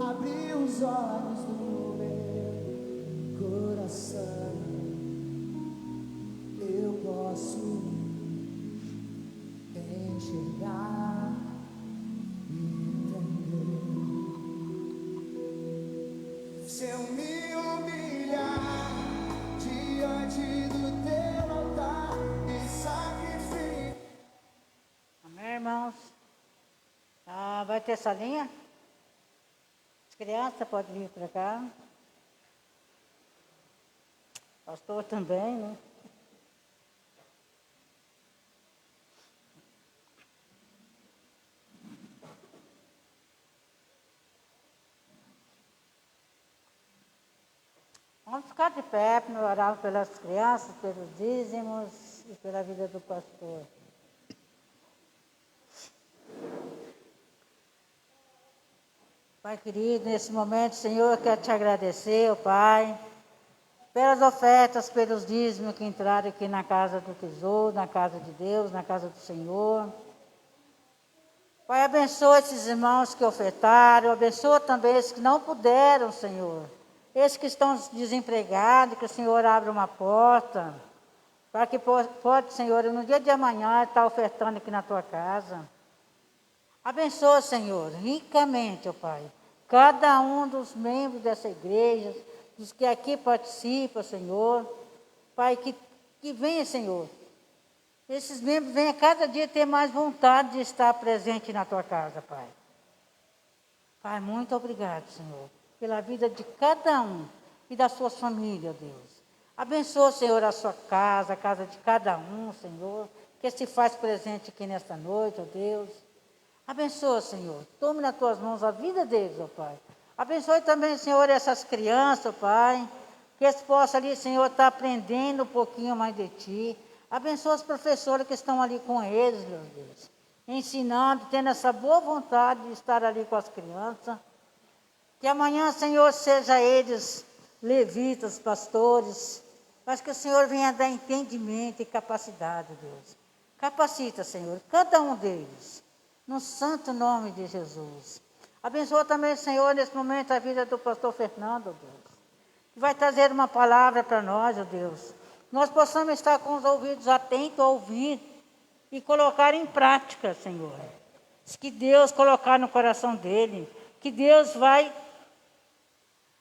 abriu os olhos do meu coração. Eu posso enxergar e entender. Se eu me humilhar diante do teu altar e sacrificar. Amém, irmãos? Vai ter salinha? As crianças podem vir para cá. Pastor também, né? Vamos ficar de pé para orar pelas crianças, pelos dízimos e pela vida do pastor. Pai querido, nesse momento, Senhor, eu quero te agradecer, ó Pai, pelas ofertas, pelos dízimos que entraram aqui na casa do tesouro, na casa de Deus, na casa do Senhor. Pai, abençoa esses irmãos que ofertaram, abençoa também esses que não puderam, Senhor. Esses que estão desempregados, que o Senhor abra uma porta, para que pode, Senhor, no dia de amanhã estar ofertando aqui na tua casa. Abençoa, Senhor, ricamente, ó Pai, cada um dos membros dessa igreja, dos que aqui participam, Senhor. Pai, que venha, Senhor. Esses membros venham cada dia ter mais vontade de estar presente na tua casa, Pai. Pai, muito obrigado, Senhor, pela vida de cada um e das suas famílias, Deus. Abençoa, Senhor, a sua casa, a casa de cada um, Senhor, que se faz presente aqui nesta noite, ó Deus. Abençoa, Senhor. Tome nas tuas mãos a vida deles, ó Pai. Abençoe também, Senhor, essas crianças, ó Pai. Que eles possam ali, Senhor, estar aprendendo um pouquinho mais de Ti. Abençoa os professores que estão ali com eles, meu Deus. Ensinando, tendo essa boa vontade de estar ali com as crianças. Que amanhã, Senhor, seja eles levitas, pastores. Mas que o Senhor venha dar entendimento e capacidade, Deus. Capacita, Senhor, cada um deles. No santo nome de Jesus. Abençoa também, Senhor, nesse momento a vida do pastor Fernando, ó Deus. Que vai trazer uma palavra para nós, ó Deus. Nós possamos estar com os ouvidos atentos a ouvir e colocar em prática, Senhor. Que Deus colocar no coração dele, que Deus vai,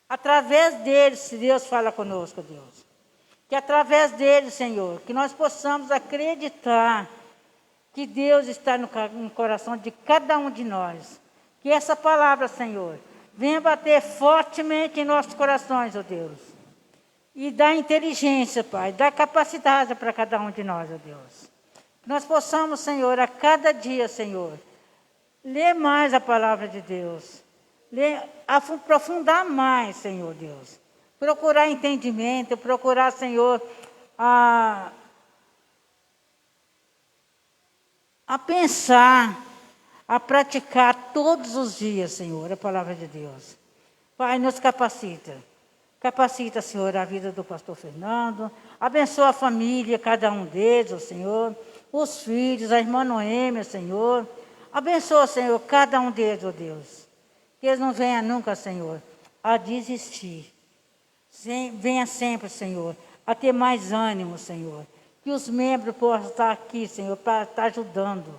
através dele, se Deus fala conosco, Deus. Que através dele, Senhor, que nós possamos acreditar que Deus está no coração de cada um de nós. Que essa palavra, Senhor, venha bater fortemente em nossos corações, ó Deus. E dá inteligência, Pai, dá capacidade para cada um de nós, ó Deus. Que nós possamos, Senhor, a cada dia, Senhor, ler mais a palavra de Deus. Aprofundar mais, Senhor Deus. Procurar entendimento, procurar, Senhor, a pensar, a praticar todos os dias, Senhor, a palavra de Deus. Pai, nos capacita. Capacita, Senhor, a vida do pastor Fernando. Abençoa a família, cada um deles, ó Senhor. Os filhos, a irmã Noêmia, Senhor. Abençoa, Senhor, cada um deles, ó Deus. Que eles não venham nunca, Senhor, a desistir. Venha sempre, Senhor, a ter mais ânimo, Senhor. Que os membros possam estar aqui, Senhor, para estar ajudando.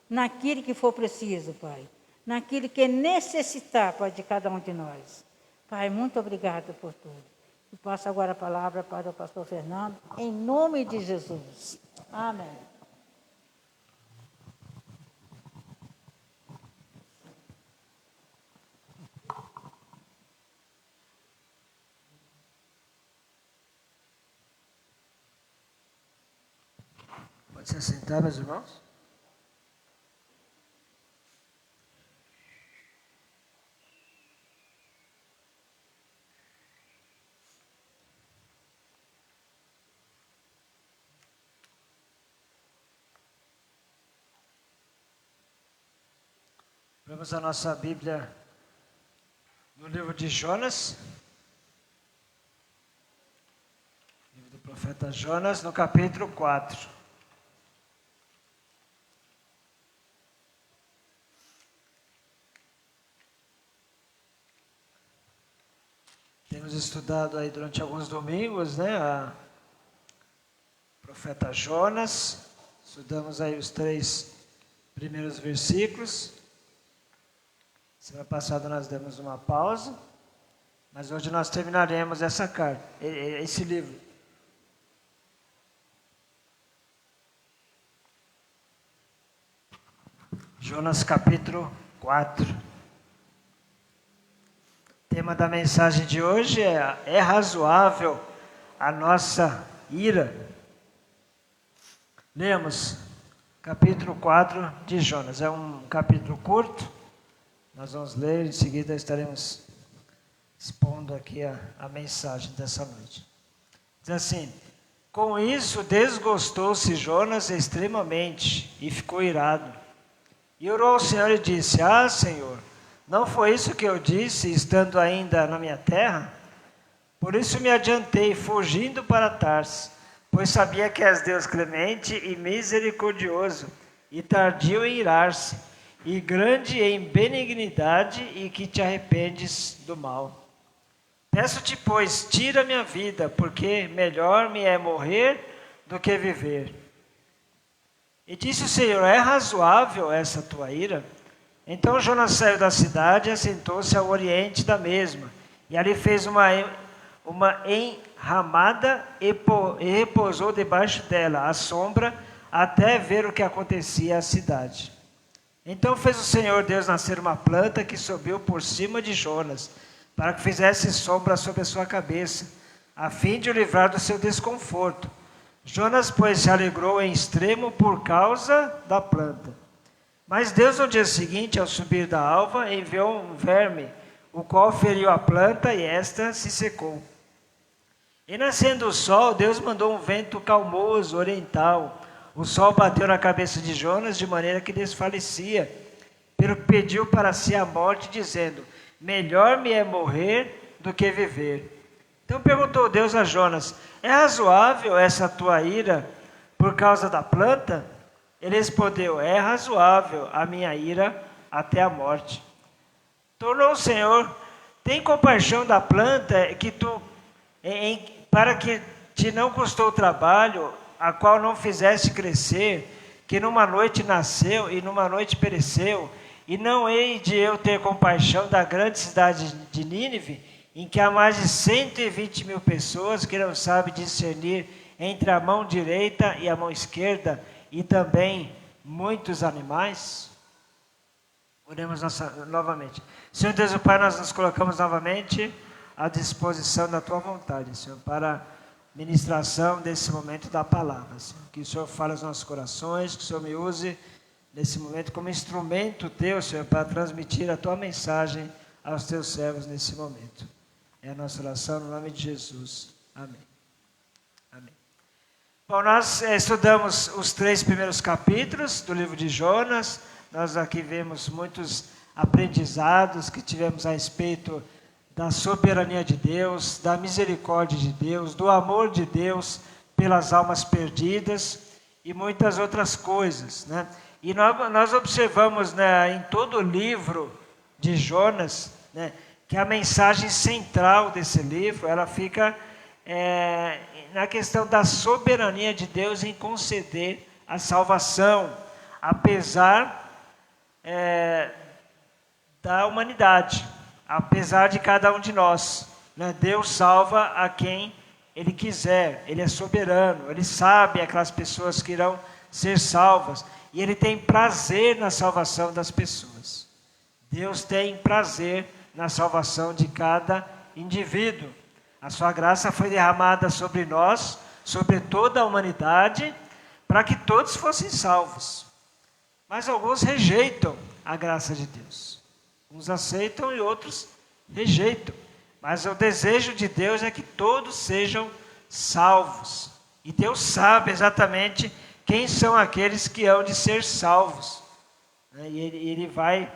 Naquilo que for preciso, Pai. Naquilo que necessitar, Pai, de cada um de nós. Pai, muito obrigado por tudo. E passo agora a palavra para o pastor Fernando, em nome de Jesus. Amém. Pode se sentar, meus irmãos. Vamos à nossa Bíblia no livro de Jonas. Livro do profeta Jonas, no capítulo 4. Temos estudado aí durante alguns domingos, né, o profeta Jonas. Estudamos aí os 3 primeiros versículos. Semana passada nós demos uma pausa, mas hoje nós terminaremos essa carta, esse livro. Jonas capítulo 4. O tema da mensagem de hoje é razoável a nossa ira? Lemos capítulo 4 de Jonas. É um capítulo curto. Nós vamos ler, em seguida estaremos expondo aqui a mensagem dessa noite. Diz assim: com isso desgostou-se Jonas extremamente e ficou irado. E orou ao Senhor e disse: ah, Senhor, não foi isso que eu disse, estando ainda na minha terra? Por isso me adiantei, fugindo para Tarsis, pois sabia que és Deus clemente e misericordioso, e tardio em irar-se, e grande em benignidade, e que te arrependes do mal. Peço-te, pois, tira minha vida, porque melhor me é morrer do que viver. E disse o Senhor: é razoável essa tua ira? Então Jonas saiu da cidade e assentou-se ao oriente da mesma, e ali fez uma enramada e repousou debaixo dela, à sombra, até ver o que acontecia à cidade. Então fez o Senhor Deus nascer uma planta que subiu por cima de Jonas, para que fizesse sombra sobre a sua cabeça, a fim de o livrar do seu desconforto. Jonas, pois, se alegrou em extremo por causa da planta. Mas Deus, no dia seguinte, ao subir da alva, enviou um verme, o qual feriu a planta, e esta se secou. E nascendo o sol, Deus mandou um vento calmoso, oriental. O sol bateu na cabeça de Jonas, de maneira que desfalecia, pelo que pediu para si a morte, dizendo: melhor me é morrer do que viver. Então perguntou Deus a Jonas: é razoável essa tua ira por causa da planta? Ele respondeu: é razoável a minha ira até a morte. Tornou o Senhor, tem compaixão da planta que para que te não custou trabalho, a qual não fizeste crescer, que numa noite nasceu e numa noite pereceu, e não hei de eu ter compaixão da grande cidade de Nínive, em que há mais de 120.000 pessoas que não sabem discernir entre a mão direita e a mão esquerda, e também muitos animais? Oremos novamente. Senhor Deus e Pai, nós nos colocamos novamente à disposição da Tua vontade, Senhor, para a ministração desse momento da palavra, Senhor. Que o Senhor fale aos nossos corações, que o Senhor me use nesse momento como instrumento Teu, Senhor, para transmitir a Tua mensagem aos Teus servos nesse momento. É a nossa oração no nome de Jesus. Amém. Amém. Bom, nós estudamos os 3 primeiros capítulos do livro de Jonas. Nós aqui vemos muitos aprendizados que tivemos a respeito da soberania de Deus, da misericórdia de Deus, do amor de Deus pelas almas perdidas e muitas outras coisas, né? E nós observamos, né, em todo o livro de Jonas, né, que a mensagem central desse livro, ela fica na questão da soberania de Deus em conceder a salvação, apesar da humanidade, apesar de cada um de nós, né? Deus salva a quem Ele quiser, Ele é soberano, Ele sabe aquelas pessoas que irão ser salvas, e Ele tem prazer na salvação das pessoas. Deus tem prazer na salvação de cada indivíduo. A sua graça foi derramada sobre nós, sobre toda a humanidade, para que todos fossem salvos. Mas alguns rejeitam a graça de Deus. Uns aceitam e outros rejeitam. Mas o desejo de Deus é que todos sejam salvos. E Deus sabe exatamente quem são aqueles que hão de ser salvos. E Ele vai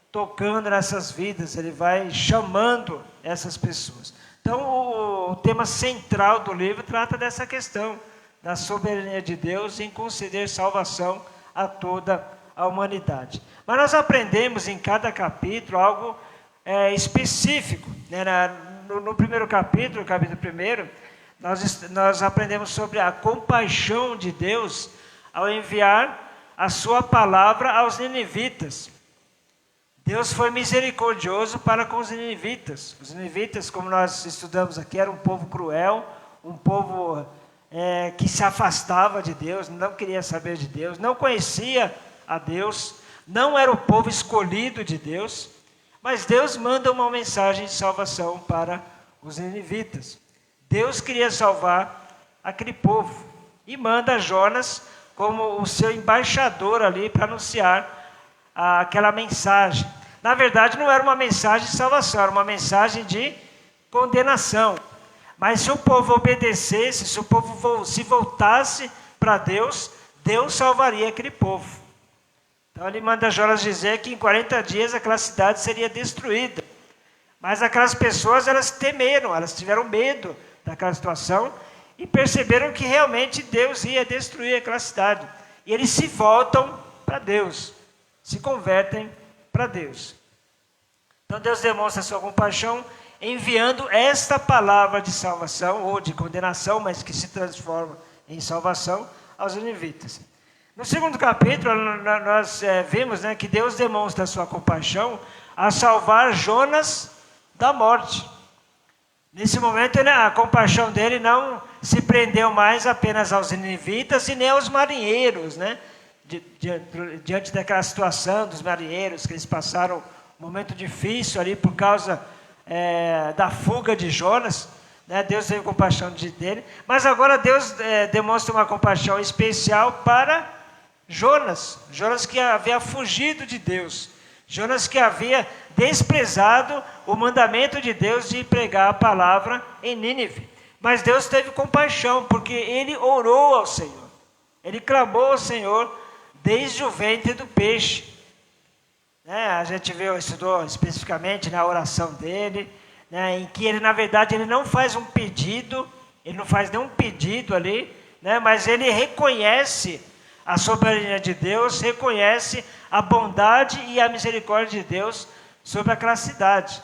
tocando nessas vidas, Ele vai chamando essas pessoas. Então, o tema central do livro trata dessa questão, da soberania de Deus em conceder salvação a toda a humanidade. Mas nós aprendemos em cada capítulo algo específico, né? No primeiro capítulo, capítulo 1, nós aprendemos sobre a compaixão de Deus ao enviar a sua palavra aos ninivitas. Deus foi misericordioso para com os ninivitas. Os ninivitas, como nós estudamos aqui, era um povo cruel, um povo que se afastava de Deus, não queria saber de Deus, não conhecia a Deus, não era o povo escolhido de Deus, mas Deus manda uma mensagem de salvação para os ninivitas. Deus queria salvar aquele povo e manda Jonas como o seu embaixador ali para anunciar aquela mensagem. Na verdade, não era uma mensagem de salvação, era uma mensagem de condenação. Mas se o povo obedecesse, se o povo se voltasse para Deus, Deus salvaria aquele povo. Então ele manda Jonas dizer que em 40 dias aquela cidade seria destruída. Mas aquelas pessoas, elas temeram, elas tiveram medo daquela situação e perceberam que realmente Deus ia destruir aquela cidade. E eles se voltam para Deus, se convertem para Deus. Então Deus demonstra a sua compaixão enviando esta palavra de salvação, ou de condenação, mas que se transforma em salvação, aos ninivitas. No segundo capítulo, nós vimos, né, que Deus demonstra a sua compaixão a salvar Jonas da morte. Nesse momento, a compaixão dele não se prendeu mais apenas aos ninivitas e nem aos marinheiros, né? Diante daquela situação dos marinheiros, que eles passaram um momento difícil ali por causa da fuga de Jonas, né? Deus teve compaixão dele, mas agora Deus demonstra uma compaixão especial para Jonas que havia fugido de Deus, Jonas que havia desprezado o mandamento de Deus de pregar a palavra em Nínive. Mas Deus teve compaixão, porque ele orou ao Senhor, ele clamou ao Senhor desde o ventre do peixe. A gente estudou especificamente na oração dele, né, em que ele, na verdade, ele não faz um pedido, ele não faz nenhum pedido ali, né, mas ele reconhece a soberania de Deus, reconhece a bondade e a misericórdia de Deus sobre aquela cidade.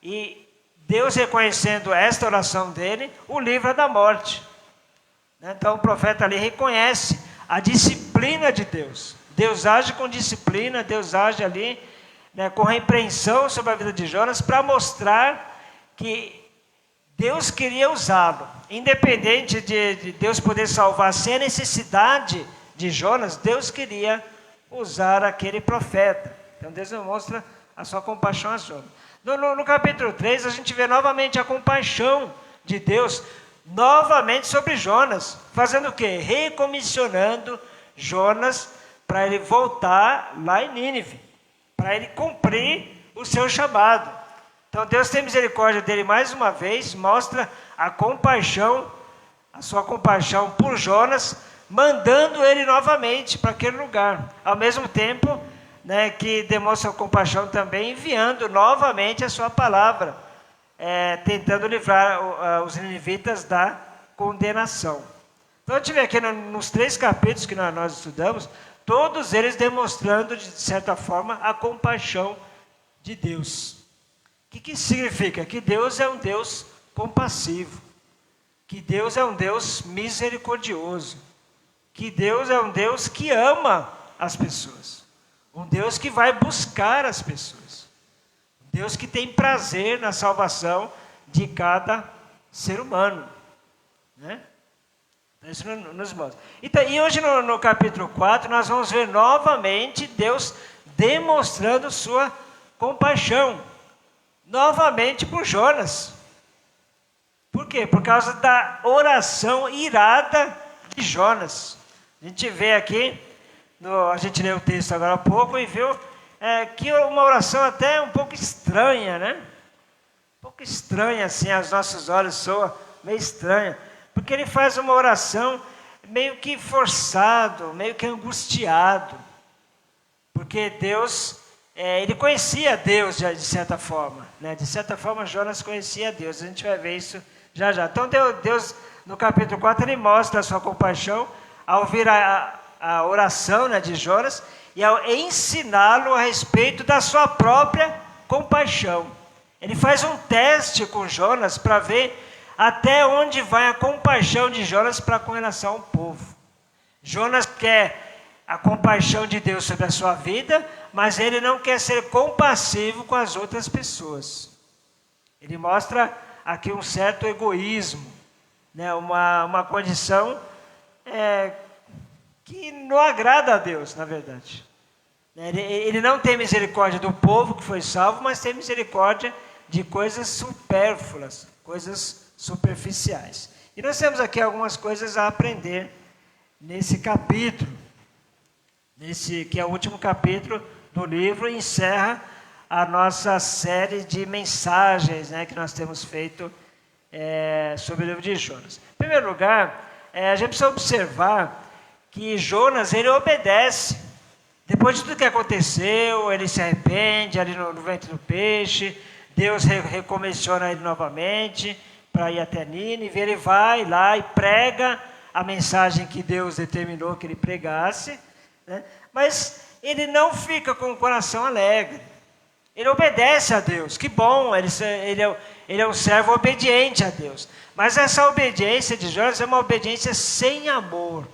E Deus, reconhecendo esta oração dele, o livra da morte. Então o profeta ali reconhece a disciplina de Deus. Deus age com disciplina, Deus age ali, né, com repreensão sobre a vida de Jonas, para mostrar que Deus queria usá-lo. Independente de Deus poder salvar sem a necessidade de Jonas, Deus queria usar aquele profeta. Então Deus demonstra a sua compaixão a Jonas. No capítulo 3, a gente vê novamente a compaixão de Deus, novamente sobre Jonas. Fazendo o quê? Recomissionando Jonas para ele voltar lá em Nínive, para ele cumprir o seu chamado. Então Deus tem misericórdia dele mais uma vez, mostra a compaixão, a sua compaixão por Jonas, mandando ele novamente para aquele lugar. Ao mesmo tempo, né, que demonstra compaixão também, enviando novamente a sua palavra, tentando livrar os ninivitas da condenação. Então a gente vê aqui nos 3 capítulos que nós estudamos, todos eles demonstrando, de certa forma, a compaixão de Deus. O que significa? Que Deus é um Deus compassivo, que Deus é um Deus misericordioso, que Deus é um Deus que ama as pessoas, um Deus que vai buscar as pessoas, um Deus que tem prazer na salvação de cada ser humano, né? Isso nos mostra. E hoje no capítulo 4 nós vamos ver novamente Deus demonstrando sua compaixão, novamente por Jonas. Por quê? Por causa da oração irada de Jonas. A gente vê aqui, a gente leu o texto agora há pouco e viu que uma oração até um pouco estranha, né? Um pouco estranha assim, aos nossos olhos soa meio estranha. Porque ele faz uma oração meio que forçado, meio que angustiado. Porque Deus, ele conhecia Deus de certa forma, né? De certa forma Jonas conhecia Deus, a gente vai ver isso já já. Então Deus, no capítulo 4, ele mostra a sua compaixão ao ouvir a oração, né, de Jonas e ao ensiná-lo a respeito da sua própria compaixão. Ele faz um teste com Jonas para ver até onde vai a compaixão de Jonas para com relação ao povo. Jonas quer a compaixão de Deus sobre a sua vida, mas ele não quer ser compassivo com as outras pessoas. Ele mostra aqui um certo egoísmo, né? uma condição que não agrada a Deus, na verdade. Ele não tem misericórdia do povo que foi salvo, mas tem misericórdia de coisas supérfluas, coisas superficiais. E nós temos aqui algumas coisas a aprender nesse capítulo, que é o último capítulo do livro, e encerra a nossa série de mensagens, né, que nós temos feito sobre o livro de Jonas. Em primeiro lugar, a gente precisa observar que Jonas, ele obedece. Depois de tudo que aconteceu, ele se arrepende ali no ventre do peixe, Deus recomissiona ele novamente para ir até Nínive, ele vai lá e prega a mensagem que Deus determinou que ele pregasse, né? Mas ele não fica com o coração alegre, ele obedece a Deus, que bom, ele é um servo obediente a Deus, mas essa obediência de Jonas é uma obediência sem amor,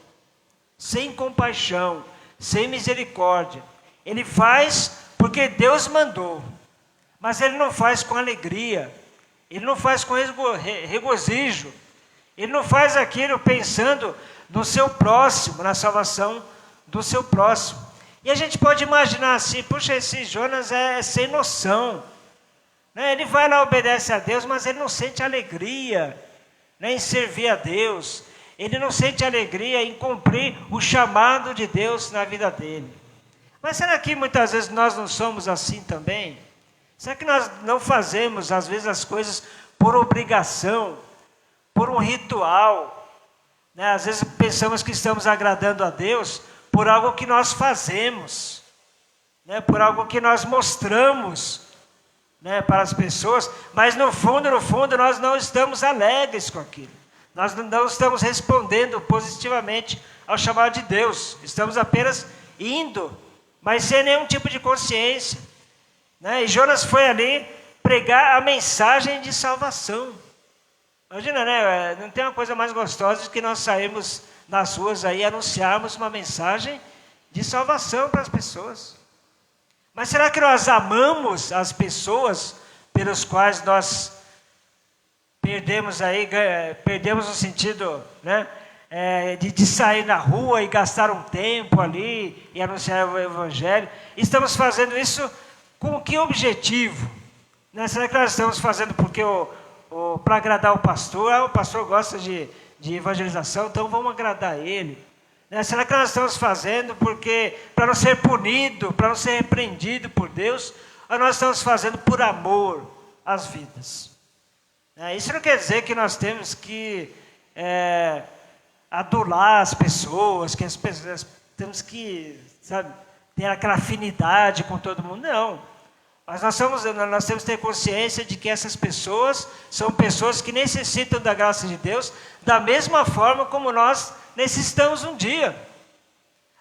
sem compaixão, sem misericórdia. Ele faz porque Deus mandou, mas ele não faz com alegria, ele não faz com regozijo, ele não faz aquilo pensando no seu próximo, na salvação do seu próximo. E a gente pode imaginar assim, puxa, esse Jonas é sem noção, né? Ele vai lá, obedece a Deus, mas ele não sente alegria, né, em servir a Deus, ele não sente alegria em cumprir o chamado de Deus na vida dele. Mas será que muitas vezes nós não somos assim também? Será que nós não fazemos, às vezes, as coisas por obrigação, por um ritual, né? Às vezes pensamos que estamos agradando a Deus por algo que nós fazemos, né? Por algo que nós mostramos, né, para as pessoas, mas no fundo, nós não estamos alegres com aquilo. Nós não estamos respondendo positivamente ao chamado de Deus. Estamos apenas indo, mas sem nenhum tipo de consciência. né? E Jonas foi ali pregar a mensagem de salvação. Imagina, né? Não tem uma coisa mais gostosa do que nós sairmos nas ruas aí e anunciarmos uma mensagem de salvação para as pessoas. Mas será que nós amamos as pessoas pelos quais nós perdemos o sentido, né? De sair na rua e gastar um tempo ali e anunciar o Evangelho? Estamos fazendo isso com que objetivo? Né? Será que nós estamos fazendo porque para agradar o pastor? O pastor gosta de evangelização, então vamos agradar ele. Né? Será que nós estamos fazendo porque para não ser punido, para não ser repreendido por Deus? Ou nós estamos fazendo por amor às vidas? Isso não quer dizer que nós temos que adular as pessoas, que as pessoas temos que, sabe, ter aquela afinidade com todo mundo, não. Mas nós temos que ter consciência de que essas pessoas são pessoas que necessitam da graça de Deus, da mesma forma como nós necessitamos um dia.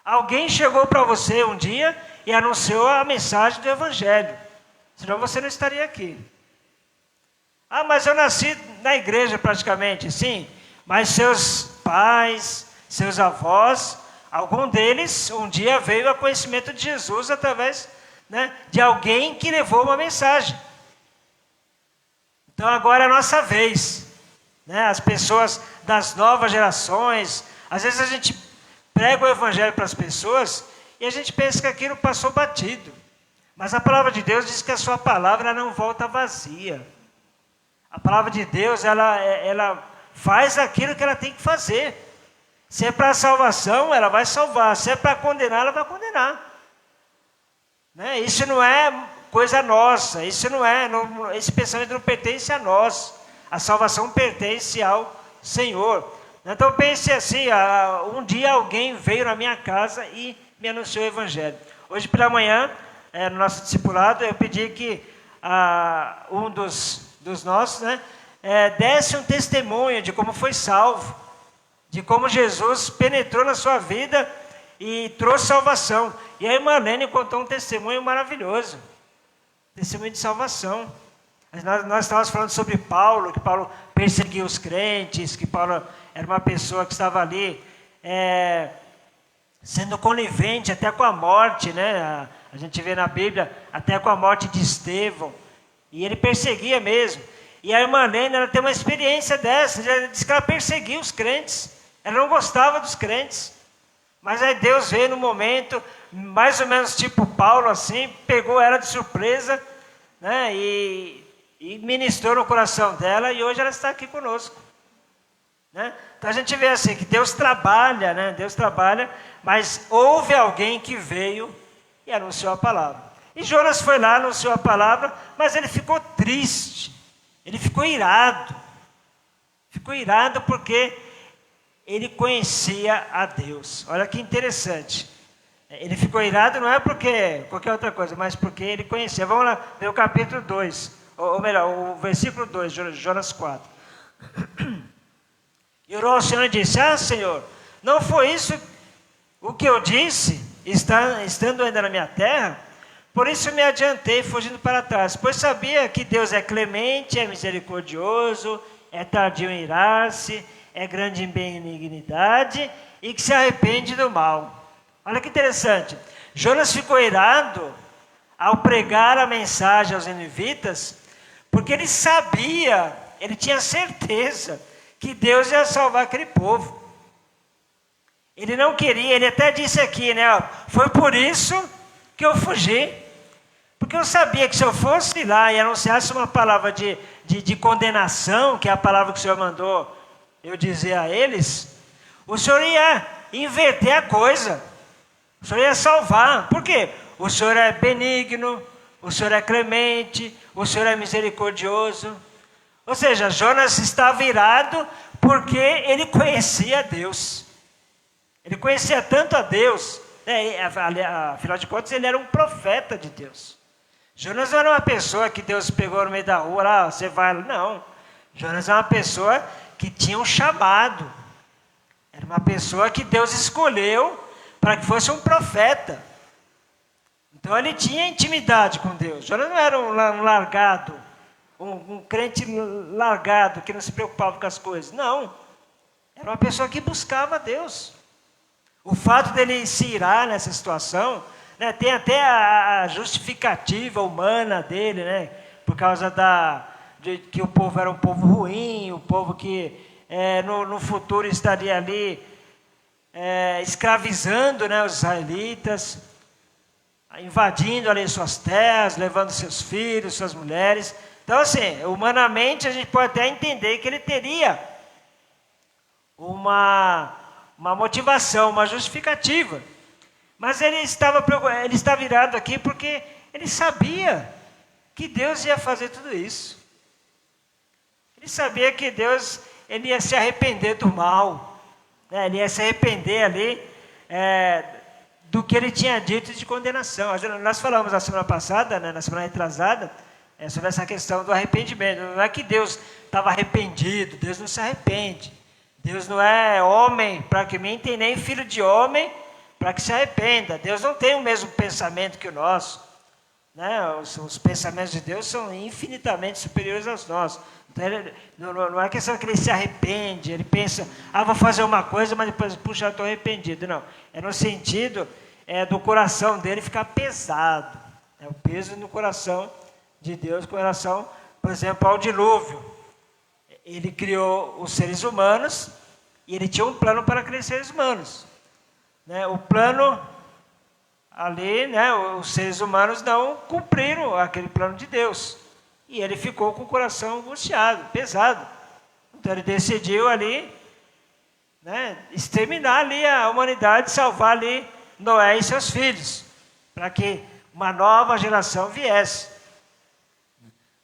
Alguém chegou para você um dia e anunciou a mensagem do Evangelho, senão você não estaria aqui. Ah, mas eu nasci na igreja praticamente, sim, mas seus pais, seus avós, algum deles um dia veio a conhecimento de Jesus através, né, de alguém que levou uma mensagem. Então agora é a nossa vez, né? As pessoas das novas gerações, às vezes a gente prega o Evangelho para as pessoas e a gente pensa que aquilo passou batido. Mas a palavra de Deus diz que a sua palavra ela não volta vazia. A palavra de Deus, ela faz aquilo que ela tem que fazer. Se é para a salvação, ela vai salvar. Se é para condenar, ela vai condenar. Né? Isso não é coisa nossa. Esse pensamento não pertence a nós. A salvação pertence ao Senhor. Então pense assim, um dia alguém veio na minha casa e me anunciou o Evangelho. Hoje pela manhã, no nosso discipulado, eu pedi que um dos nossos, né, desse um testemunho de como foi salvo, de como Jesus penetrou na sua vida e trouxe salvação. E a irmã Lene contou um testemunho maravilhoso, testemunho de salvação. Nós estávamos falando sobre Paulo, que Paulo perseguia os crentes, que Paulo era uma pessoa que estava ali sendo conivente até com a morte, né? A gente vê na Bíblia, até com a morte de Estevão. E ele perseguia mesmo. E a irmã Lene, ela tem uma experiência dessa. Ela disse que ela perseguia os crentes. Ela não gostava dos crentes. Mas aí Deus veio no momento, mais ou menos tipo Paulo, assim, pegou ela de surpresa, né? E ministrou no coração dela. E hoje ela está aqui conosco. Né? Então a gente vê assim, que Deus trabalha, né? Deus trabalha, mas houve alguém que veio e anunciou a palavra. E Jonas foi lá, anunciou a palavra, mas ele ficou triste, ele ficou irado. Ficou irado porque ele conhecia a Deus. Olha que interessante. Ele ficou irado não é porque qualquer outra coisa, mas porque ele conhecia. Vamos lá ver o capítulo 2, ou melhor, o versículo 2, Jonas 4. E orou ao Senhor e disse: Senhor, não foi isso o que eu disse, estando ainda na minha terra? Por isso me adiantei, fugindo para trás, pois sabia que Deus é clemente, é misericordioso, é tardio em irar-se, é grande em benignidade e que se arrepende do mal. Olha que interessante. Jonas ficou irado ao pregar a mensagem aos ninivitas, porque ele sabia, ele tinha certeza que Deus ia salvar aquele povo. Ele não queria, ele até disse aqui, né? Foi por isso que eu fugi. Porque eu sabia que se eu fosse lá e anunciasse uma palavra de condenação, que é a palavra que o Senhor mandou eu dizer a eles, o Senhor ia inverter a coisa. O Senhor ia salvar. Por quê? O Senhor é benigno, o Senhor é clemente, o Senhor é misericordioso. Ou seja, Jonas estava irado porque ele conhecia Deus. Ele conhecia tanto a Deus, né? Afinal de contas ele era um profeta de Deus. Jonas não era uma pessoa que Deus pegou no meio da rua, lá, você vai, não. Jonas era uma pessoa que tinha um chamado. Era uma pessoa que Deus escolheu para que fosse um profeta. Então ele tinha intimidade com Deus. Jonas não era um largado, um crente largado que não se preocupava com as coisas. Não. Era uma pessoa que buscava Deus. O fato dele se irar nessa situação, né, tem até a justificativa humana dele, né, por causa de que o povo era um povo ruim, o povo que no futuro estaria ali escravizando, né, os israelitas, invadindo ali suas terras, levando seus filhos, suas mulheres. Então, assim, humanamente a gente pode até entender que ele teria uma motivação, uma justificativa. Mas ele estava virado aqui porque ele sabia que Deus ia fazer tudo isso. Ele sabia que Deus ele ia se arrepender do mal, né? Ele ia se arrepender ali do que ele tinha dito de condenação. Nós falamos na semana passada, né, na semana retrasada, sobre essa questão do arrependimento. Não é que Deus estava arrependido, Deus não se arrepende. Deus não é homem para que mente, nem filho de homem para que se arrependa. Deus não tem o mesmo pensamento que o nosso, né? Os pensamentos de Deus são infinitamente superiores aos nossos. Então, não é questão que ele se arrepende, ele pensa, vou fazer uma coisa, mas depois, puxa, eu estou arrependido. Não, é no sentido do coração dele ficar pesado. É o peso no coração de Deus com relação, por exemplo, ao dilúvio. Ele criou os seres humanos e ele tinha um plano para aqueles seres humanos. Né? O plano ali, né, os seres humanos não cumpriram aquele plano de Deus. E ele ficou com o coração angustiado, pesado. Então ele decidiu ali, né, exterminar ali a humanidade, salvar ali Noé e seus filhos, para que uma nova geração viesse.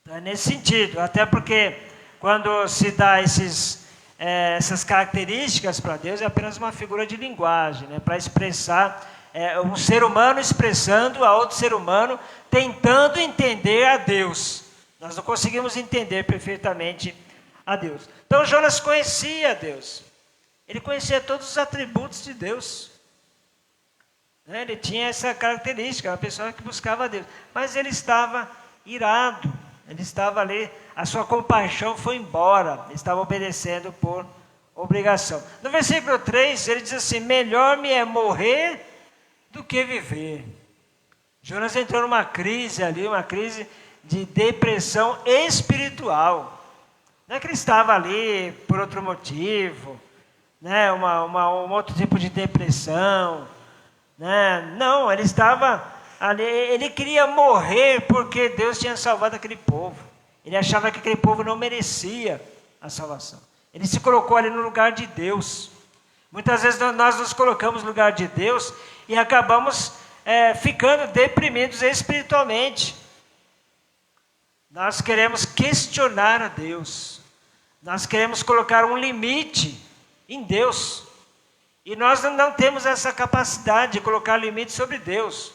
Então é nesse sentido, até porque quando se dá essas características para Deus, é apenas uma figura de linguagem, né, para expressar um ser humano expressando a outro ser humano, tentando entender a Deus. Nós não conseguimos entender perfeitamente a Deus. Então Jonas conhecia a Deus. Ele conhecia todos os atributos de Deus. Ele tinha essa característica, uma pessoa que buscava a Deus. Mas ele estava irado. Ele estava ali, a sua compaixão foi embora. Ele estava obedecendo por obrigação. No versículo 3, ele diz assim: melhor me é morrer do que viver. Jonas entrou numa crise ali, uma crise de depressão espiritual. Não é que ele estava ali por outro motivo, né, um outro tipo de depressão, né? Não, ele estava ali, ele queria morrer porque Deus tinha salvado aquele povo. Ele achava que aquele povo não merecia a salvação. Ele se colocou ali no lugar de Deus. Muitas vezes nós nos colocamos no lugar de Deus e acabamos ficando deprimidos espiritualmente. Nós queremos questionar a Deus. Nós queremos colocar um limite em Deus. E nós não temos essa capacidade de colocar limite sobre Deus.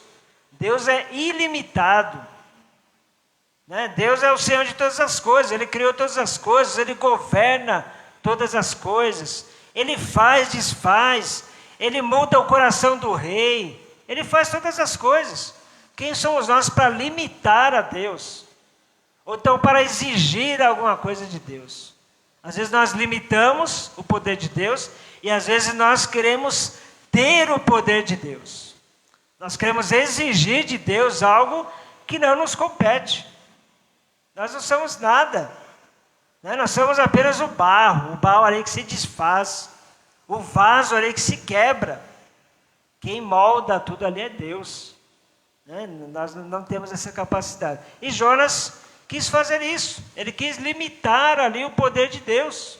Deus é ilimitado. Né? Deus é o Senhor de todas as coisas. Ele criou todas as coisas. Ele governa todas as coisas. Ele faz, desfaz. Ele muda o coração do rei. Ele faz todas as coisas. Quem somos nós para limitar a Deus? Ou então para exigir alguma coisa de Deus? Às vezes nós limitamos o poder de Deus e às vezes nós queremos ter o poder de Deus. Nós queremos exigir de Deus algo que não nos compete. Nós não somos nada. Né? Nós somos apenas o barro ali que se desfaz, o vaso ali que se quebra. Quem molda tudo ali é Deus. Né? Nós não temos essa capacidade. E Jonas quis fazer isso. Ele quis limitar ali o poder de Deus.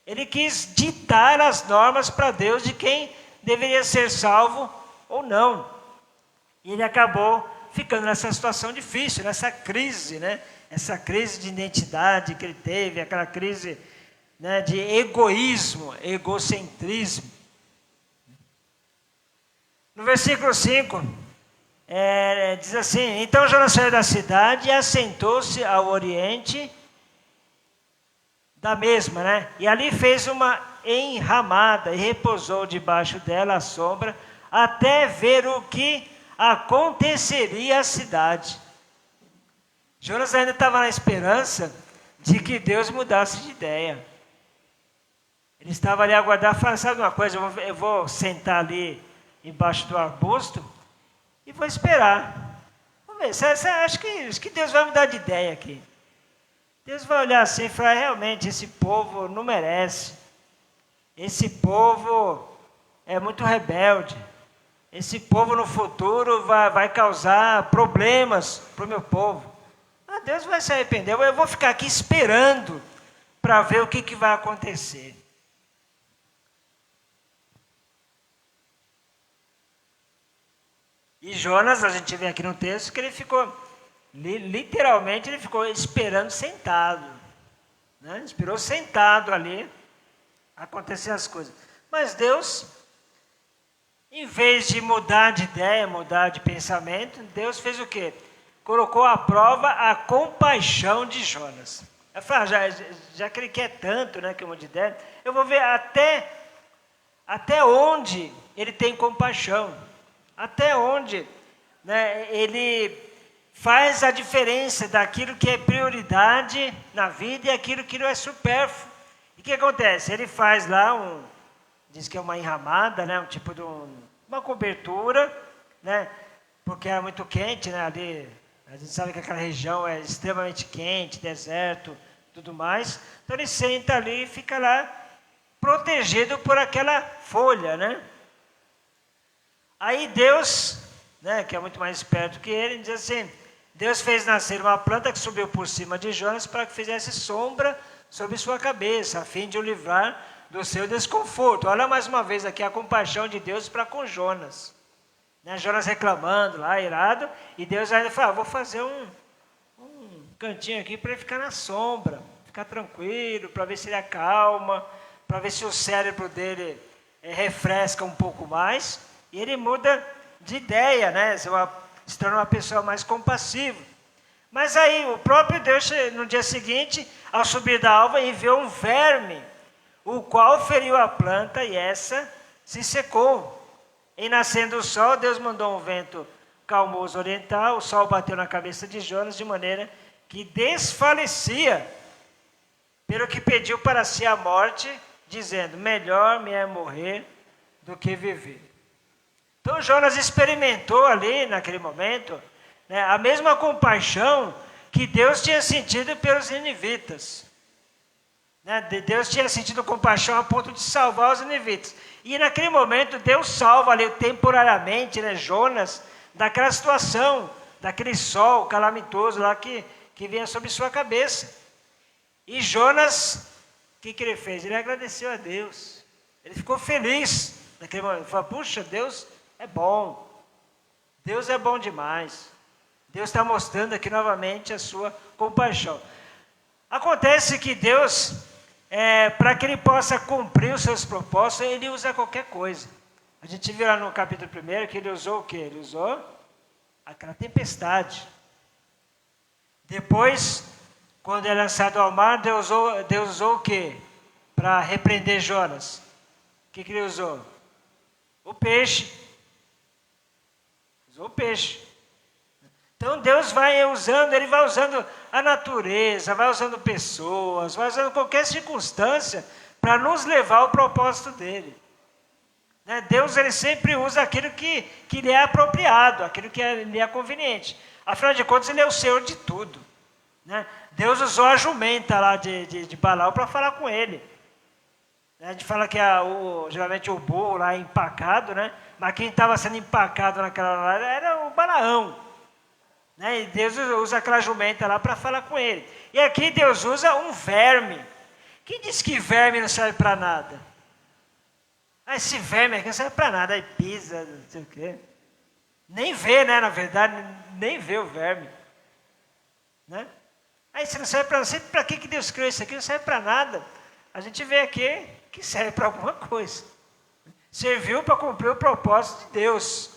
Ele quis ditar as normas para Deus de quem deveria ser salvo ou não. E ele acabou ficando nessa situação difícil, nessa crise, né? Essa crise de identidade que ele teve, aquela crise, né, de egoísmo, egocentrismo. No versículo 5, diz assim: então Jonas saiu da cidade e assentou-se ao oriente da mesma, né? E ali fez uma enramada e repousou debaixo dela à sombra, até ver o que aconteceria a cidade. Jonas ainda estava na esperança de que Deus mudasse de ideia. Ele estava ali a aguardar, falando, sabe uma coisa, eu vou sentar ali embaixo do arbusto e vou esperar. Vamos ver, acho que Deus vai mudar de ideia aqui. Deus vai olhar assim e falar, realmente, esse povo não merece. Esse povo é muito rebelde. Esse povo no futuro vai causar problemas para o meu povo. Deus vai se arrepender. Eu vou ficar aqui esperando para ver o que vai acontecer. E Jonas, a gente vê aqui no texto que ele ficou, literalmente, ele ficou esperando sentado. Né? Esperou sentado ali, acontecer as coisas. Mas Deus, em vez de mudar de ideia, mudar de pensamento, Deus fez o quê? Colocou à prova a compaixão de Jonas. Eu falo, já que ele quer tanto, né, que eu mude de ideia, eu vou ver até onde ele tem compaixão. Até onde, né, ele faz a diferença daquilo que é prioridade na vida e aquilo que não é supérfluo. E o que acontece? Ele faz lá diz que é uma enramada, né, um tipo de uma cobertura, né, porque era muito quente, né, ali, a gente sabe que aquela região é extremamente quente, deserto, tudo mais. Então ele senta ali e fica lá protegido por aquela folha, né? Aí Deus, né, que é muito mais esperto que ele, diz assim, Deus fez nascer uma planta que subiu por cima de Jonas para que fizesse sombra sobre sua cabeça, a fim de o livrar do seu desconforto. Olha mais uma vez aqui a compaixão de Deus para com Jonas. Né, Jonas reclamando lá, irado, e Deus ainda fala, vou fazer um cantinho aqui para ele ficar na sombra, ficar tranquilo, para ver se ele acalma, para ver se o cérebro dele refresca um pouco mais, e ele muda de ideia, né? Se torna uma pessoa mais compassiva. Mas aí o próprio Deus, no dia seguinte, ao subir da alva, enviou um verme, o qual feriu a planta e essa se secou. Em nascendo o sol, Deus mandou um vento calmoso oriental, o sol bateu na cabeça de Jonas de maneira que desfalecia, pelo que pediu para si a morte, dizendo, melhor me é morrer do que viver. Então Jonas experimentou ali, naquele momento, né, a mesma compaixão que Deus tinha sentido pelos ninivitas. Né, Deus tinha sentido compaixão a ponto de salvar os ninivitas. E naquele momento Deus salva ali temporariamente, né, Jonas daquela situação, daquele sol calamitoso lá que vinha sobre sua cabeça. E Jonas, o que ele fez? Ele agradeceu a Deus. Ele ficou feliz naquele momento. Ele falou, puxa, Deus é bom. Deus é bom demais. Deus está mostrando aqui novamente a sua compaixão. Acontece que Deus, para que ele possa cumprir os seus propósitos, ele usa qualquer coisa. A gente viu lá no capítulo 1 que ele usou o quê? Ele usou aquela tempestade. Depois, quando é lançado ao mar, Deus usou o quê? Para repreender Jonas. O que ele usou? O peixe. Usou o peixe. Então Deus vai usando a natureza, vai usando pessoas, vai usando qualquer circunstância para nos levar ao propósito dele. Né? Deus ele sempre usa aquilo que lhe é apropriado, aquilo que lhe é conveniente. Afinal de contas, ele é o Senhor de tudo. Né? Deus usou a jumenta lá de Balaão para falar com ele. A gente fala que geralmente o burro lá é empacado, né? Mas quem estava sendo empacado naquela hora era o Balaão. Né? E Deus usa aquela jumenta lá para falar com ele. E aqui Deus usa um verme. Quem diz que verme não serve para nada? Esse verme aqui não serve para nada, aí pisa, não sei o quê. Nem vê, né? Na verdade, nem vê o verme. Né? Aí você não serve para nada. Não sei para que Deus criou isso aqui, não serve para nada. A gente vê aqui que serve para alguma coisa. Serviu para cumprir o propósito de Deus.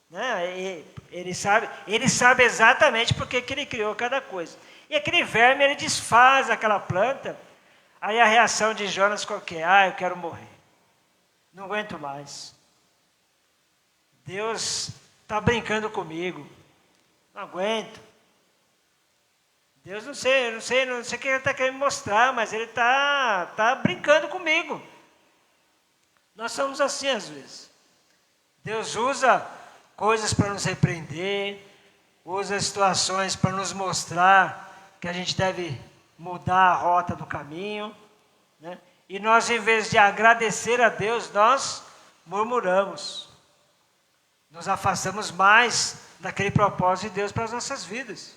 Né? Ele sabe exatamente por que ele criou cada coisa. E aquele verme, ele desfaz aquela planta. Aí a reação de Jonas qual que é? Eu quero morrer. Não aguento mais. Deus está brincando comigo. Não aguento. Deus não sei o que ele está querendo me mostrar, mas ele está brincando comigo. Nós somos assim às vezes. Deus usa coisas para nos repreender, usa situações para nos mostrar que a gente deve mudar a rota do caminho, né? E nós, em vez de agradecer a Deus, nós murmuramos. Nos afastamos mais daquele propósito de Deus para as nossas vidas.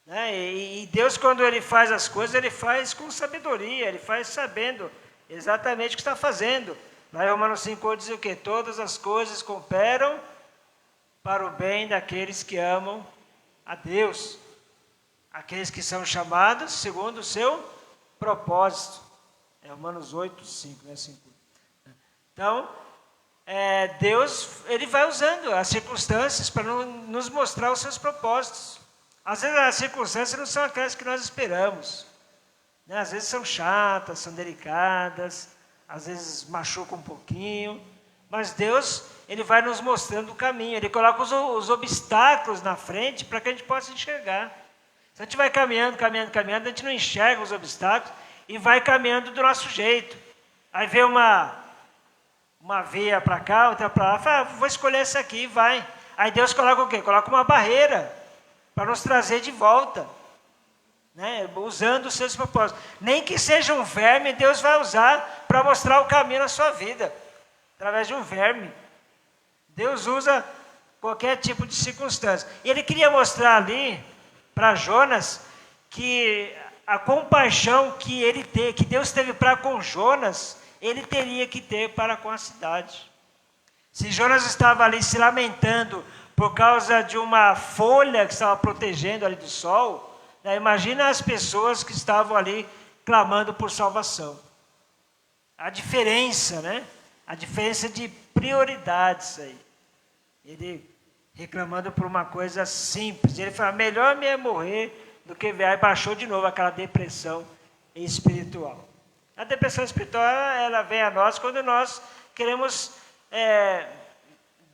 Né? E Deus, quando Ele faz as coisas, Ele faz com sabedoria, Ele faz sabendo exatamente o que está fazendo. Lá em Romanos 5 diz o quê? Todas as coisas cooperam para o bem daqueles que amam a Deus. Aqueles que são chamados segundo o seu propósito. É Romanos 8, 5, né? 5. Então, Deus, Ele vai usando as circunstâncias para nos mostrar os seus propósitos. Às vezes as circunstâncias não são aquelas que nós esperamos. Né? Às vezes são chatas, são delicadas, às vezes machucam um pouquinho. Mas Deus, Ele vai nos mostrando o caminho. Ele coloca os obstáculos na frente para que a gente possa enxergar. Se a gente vai caminhando, a gente não enxerga os obstáculos e vai caminhando do nosso jeito. Aí vê uma via para cá, outra para lá, fala, vou escolher essa aqui, vai. Aí Deus coloca o quê? Coloca uma barreira para nos trazer de volta, né? Usando os seus propósitos. Nem que seja um verme, Deus vai usar para mostrar o caminho na sua vida, através de um verme. Deus usa qualquer tipo de circunstância. E Ele queria mostrar ali para Jonas que a compaixão que Deus teve para com Jonas, Ele teria que ter para com a cidade. Se Jonas estava ali se lamentando por causa de uma folha que estava protegendo ali do sol, né? Imagina as pessoas que estavam ali clamando por salvação. A diferença, né? A diferença de prioridades aí. Ele reclamando por uma coisa simples. Ele falou, melhor me é morrer do que ver. Aí baixou de novo aquela depressão espiritual. A depressão espiritual, ela vem a nós quando nós queremos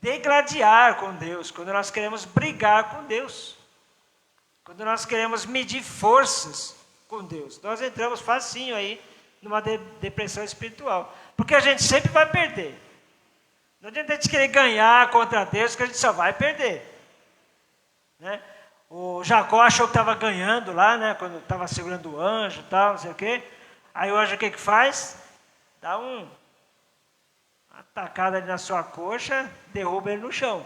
degladiar com Deus, quando nós queremos brigar com Deus, quando nós queremos medir forças com Deus. Nós entramos facinho aí numa depressão espiritual, porque a gente sempre vai perder. Não adianta a gente querer ganhar contra Deus, que a gente só vai perder. Né? O Jacó achou que estava ganhando lá, né, quando estava segurando o anjo e tal, não sei o quê. Aí o anjo o que faz? Dá uma tacada ali na sua coxa, derruba ele no chão.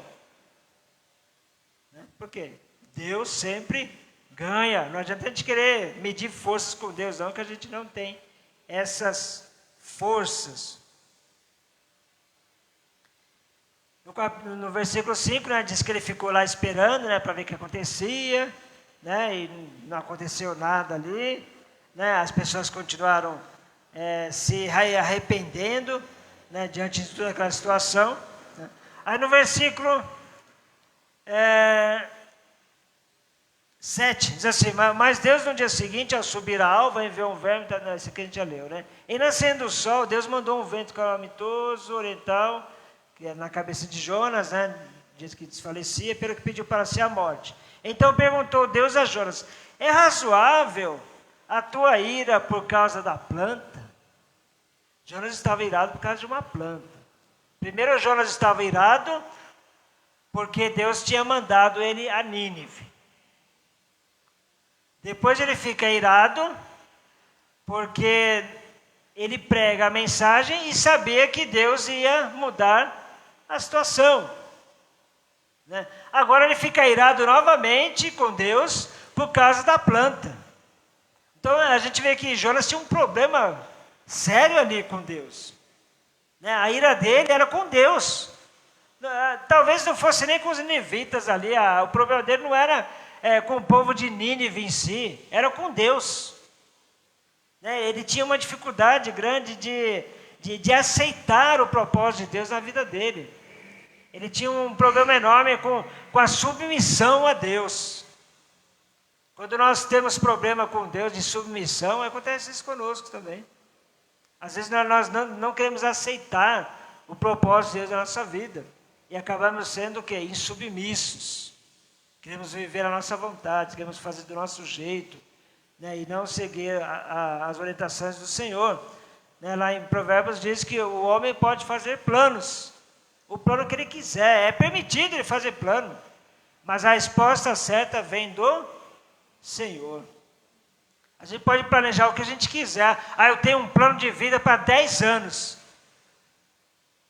Né? Por quê? Deus sempre ganha. Não adianta a gente querer medir forças com Deus, não, que a gente não tem essas forças. No versículo 5, né, diz que ele ficou lá esperando, né, para ver o que acontecia, né, e não aconteceu nada ali, né, as pessoas continuaram se arrependendo, né, diante de toda aquela situação. Né. Aí no versículo 7, diz assim, mas Deus no dia seguinte, ao subir a alva, enviou um verme, isso aqui a gente já leu, né, e nascendo o sol, Deus mandou um vento calamitoso, oriental, que é na cabeça de Jonas, né, diz que desfalecia, pelo que pediu para si a morte. Então perguntou Deus a Jonas, é razoável a tua ira por causa da planta? Jonas estava irado por causa de uma planta. Primeiro Jonas estava irado porque Deus tinha mandado ele a Nínive. Depois ele fica irado porque ele prega a mensagem e sabia que Deus ia mudar a situação. Né? Agora ele fica irado novamente com Deus por causa da planta. Então a gente vê que Jonas tinha um problema sério ali com Deus. Né? A ira dele era com Deus. Talvez não fosse nem com os ninivitas ali. O problema dele não era com o povo de Nínive em si, era com Deus. Né? Ele tinha uma dificuldade grande de aceitar o propósito de Deus na vida dele. Ele tinha um problema enorme com a submissão a Deus. Quando nós temos problema com Deus de submissão, acontece isso conosco também. Às vezes nós não queremos aceitar o propósito de Deus na nossa vida. e acabamos sendo o quê? Insubmissos. Queremos viver a nossa vontade, queremos fazer do nosso jeito, né? E não seguir as orientações do Senhor. Né? Lá em Provérbios diz que o homem pode fazer planos, o plano que ele quiser, é permitido ele fazer plano, mas a resposta certa vem do Senhor. A gente pode planejar o que a gente quiser. Eu tenho um plano de vida para 10 anos.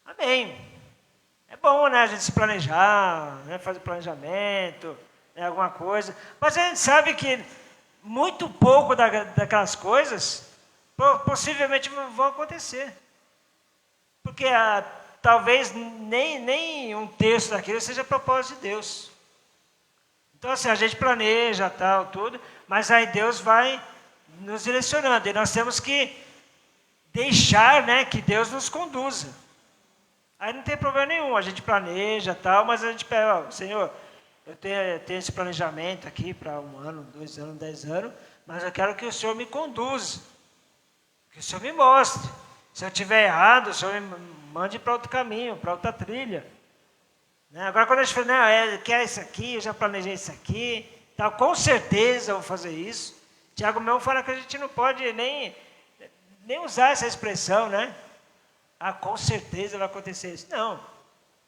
Amém. É bom, né, a gente se planejar, né, fazer planejamento, né, alguma coisa. Mas a gente sabe que muito pouco daquelas coisas possivelmente vão acontecer. Porque talvez nem um terço daquilo seja propósito de Deus. Então, assim, a gente planeja, tal, tudo, mas aí Deus vai nos direcionando. E nós temos que deixar, né, que Deus nos conduza. Aí não tem problema nenhum, a gente planeja, tal, mas a gente pega, Senhor, eu tenho esse planejamento aqui para 1 ano, 2 anos, 10 anos, mas eu quero que o Senhor me conduza, que o Senhor me mostre. Se eu estiver errado, o Senhor me mande para outro caminho, para outra trilha. Né? Agora, quando a gente fala, eu quero isso aqui, eu já planejei isso aqui, tal, com certeza eu vou fazer isso. Tiago Mel fala que a gente não pode nem usar essa expressão, né? Com certeza vai acontecer isso. Não.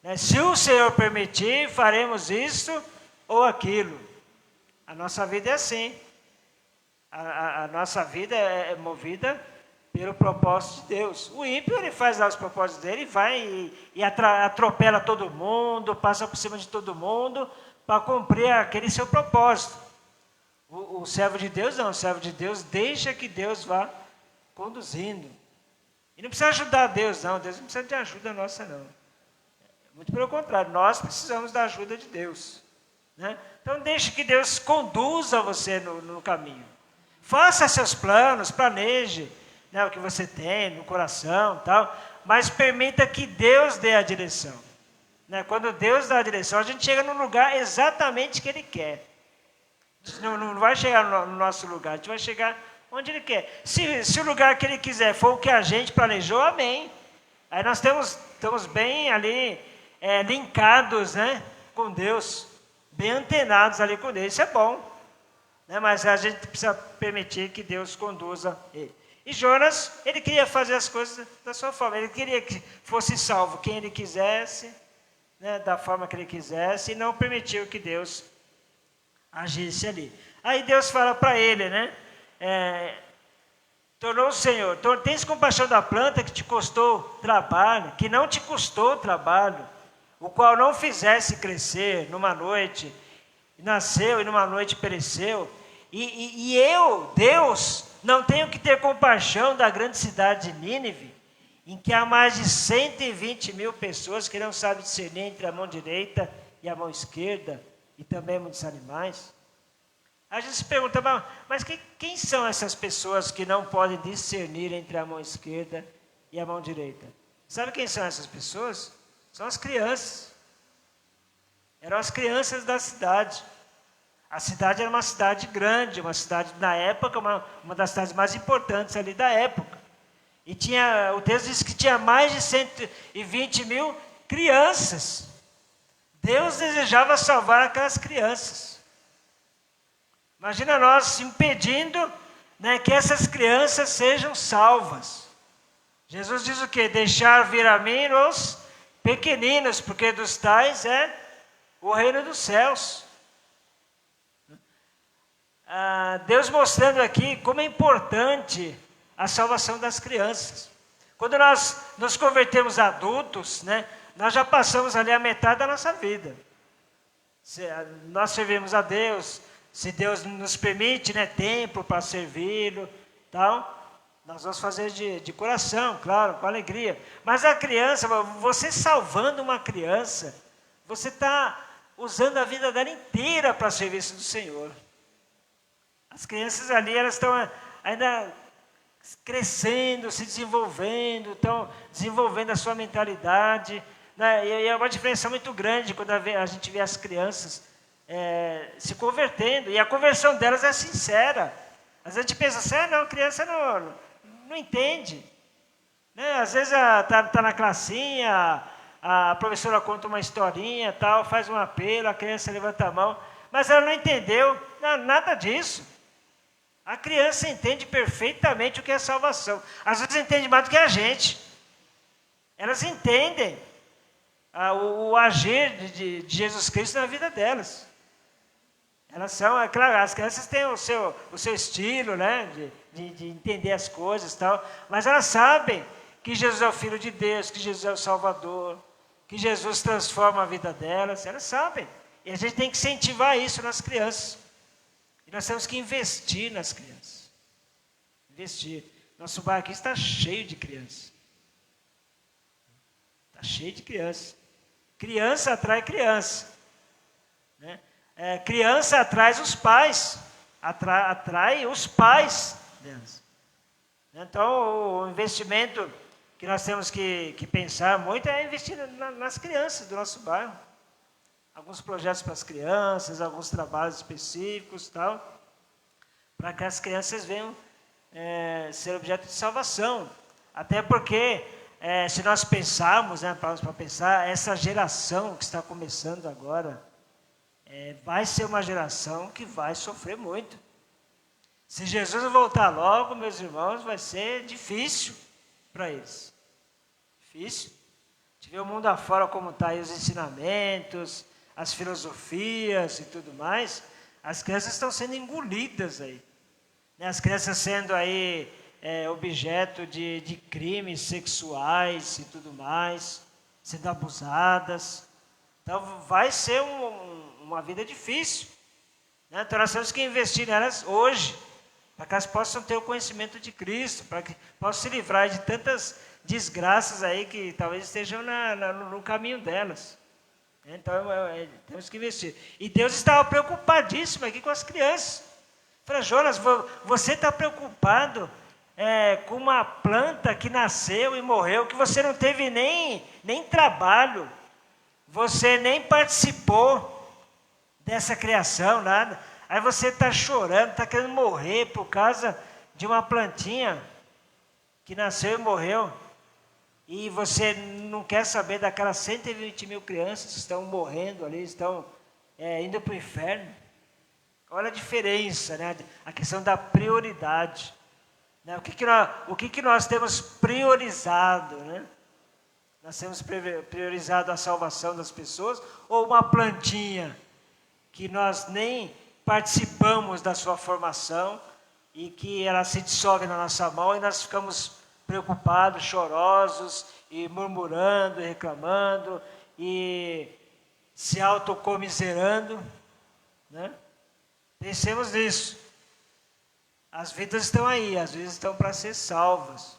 Né? Se o Senhor permitir, faremos isso ou aquilo. A nossa vida é assim. A nossa vida é movida pelo propósito de Deus. O ímpio, ele faz lá os propósitos dele, vai e atropela todo mundo, passa por cima de todo mundo para cumprir aquele seu propósito. O servo de Deus não. O servo de Deus deixa que Deus vá conduzindo. E não precisa ajudar Deus, não. Deus não precisa de ajuda nossa, não. Muito pelo contrário, nós precisamos da ajuda de Deus. Né? Então, deixe que Deus conduza você no caminho. Faça seus planos, planeje, né, o que você tem no coração, tal, mas permita que Deus dê a direção. Né? Quando Deus dá a direção, a gente chega no lugar exatamente que Ele quer. Não vai chegar no nosso lugar, a gente vai chegar onde Ele quer. Se o lugar que Ele quiser for o que a gente planejou, amém. Aí nós estamos bem ali linkados, né, com Deus, bem antenados ali com Deus. Isso é bom. Né, mas a gente precisa permitir que Deus conduza ele. E Jonas, ele queria fazer as coisas da sua forma. Ele queria que fosse salvo quem ele quisesse, né, da forma que ele quisesse, e não permitiu que Deus agisse ali. Aí Deus fala para ele, né? Tornou o Senhor, tens compaixão da planta que te custou trabalho, que não te custou trabalho, o qual não fizesse crescer numa noite, nasceu e numa noite pereceu. E eu, Deus, não tenho que ter compaixão da grande cidade de Nínive, em que há mais de 120 mil pessoas que não sabem discernir entre a mão direita e a mão esquerda, e também muitos animais. A gente se pergunta, mas quem são essas pessoas que não podem discernir entre a mão esquerda e a mão direita? Sabe quem são essas pessoas? São as crianças. Eram as crianças da cidade. A cidade era uma cidade grande, uma cidade, na época, uma das cidades mais importantes ali da época. E o texto diz que tinha mais de 120 mil crianças. Deus desejava salvar aquelas crianças. Imagina nós impedindo, né, que essas crianças sejam salvas. Jesus diz o quê? Deixar vir a mim os pequeninos, porque dos tais é o reino dos céus. Deus mostrando aqui como é importante a salvação das crianças. Quando nós nos convertemos adultos, né, nós já passamos ali a metade da nossa vida. Nós servimos a Deus, se Deus nos permite, né, tempo para servi-lo, tal, nós vamos fazer de coração, claro, com alegria. Mas a criança, você salvando uma criança, você está usando a vida dela inteira para serviço do Senhor. As crianças ali, elas estão ainda crescendo, se desenvolvendo, estão desenvolvendo a sua mentalidade, né? E é uma diferença muito grande quando a gente vê as crianças se convertendo, e a conversão delas é sincera. Às vezes a gente pensa assim, não, a criança não entende. Né? Às vezes está na classinha, a professora conta uma historinha, tal, faz um apelo, a criança levanta a mão, mas ela não entendeu nada disso. A criança entende perfeitamente o que é salvação. Às vezes entende mais do que a gente. Elas entendem o agir de Jesus Cristo na vida delas. Elas são, é claro, as crianças têm o seu estilo, né, de entender as coisas e tal, mas elas sabem que Jesus é o Filho de Deus, que Jesus é o Salvador, que Jesus transforma a vida delas, elas sabem. E a gente tem que incentivar isso nas crianças. E nós temos que investir nas crianças. Investir. Nosso bairro aqui está cheio de crianças. Está cheio de crianças. Criança atrai criança. Né? Criança atrai os pais. Atrai os pais delas. Então, o investimento que nós temos que pensar muito é investir nas crianças do nosso bairro. Alguns projetos para as crianças, alguns trabalhos específicos e tal, para que as crianças venham ser objeto de salvação. Até porque, se nós pensarmos, né, para pensar, essa geração que está começando agora, vai ser uma geração que vai sofrer muito. Se Jesus voltar logo, meus irmãos, vai ser difícil para eles. Difícil. A gente vê o mundo afora como está aí os ensinamentos, as filosofias e tudo mais. As crianças estão sendo engolidas aí. Né? As crianças sendo aí objeto de crimes sexuais e tudo mais, sendo abusadas. Então vai ser uma vida difícil. Né? Então nós temos que investir nelas hoje, para que elas possam ter o conhecimento de Cristo, para que possam se livrar de tantas desgraças aí que talvez estejam no caminho delas. Então, temos que investir. E Deus estava preocupadíssimo aqui com as crianças. Falei, Jonas, você está preocupado com uma planta que nasceu e morreu, que você não teve nem trabalho, você nem participou dessa criação, nada. Aí você está chorando, está querendo morrer por causa de uma plantinha que nasceu e morreu. E você não quer saber daquelas 120 mil crianças que estão morrendo ali, estão indo para o inferno. Olha a diferença, né? A questão da prioridade. Né? O que nós temos priorizado? Né? Nós temos priorizado a salvação das pessoas ou uma plantinha que nós nem participamos da sua formação e que ela se dissolve na nossa mão e nós ficamos preocupados, chorosos, e murmurando, e reclamando, e se autocomiserando. Né? Pensemos nisso. As vidas estão aí, as vidas estão para ser salvas.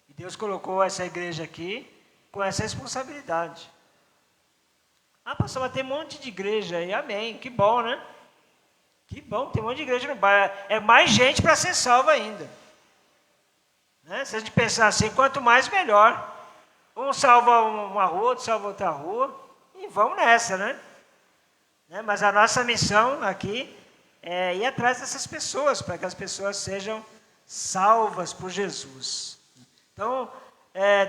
E Deus colocou essa igreja aqui com essa responsabilidade. Pastor, mas tem um monte de igreja aí, amém, que bom, né? Que bom, tem um monte de igreja no bairro. É mais gente para ser salva ainda. Né? Se a gente pensar assim, quanto mais, melhor. Um salva uma rua, outro salva outra rua, e vamos nessa, né? Mas a nossa missão aqui é ir atrás dessas pessoas, para que as pessoas sejam salvas por Jesus. Então,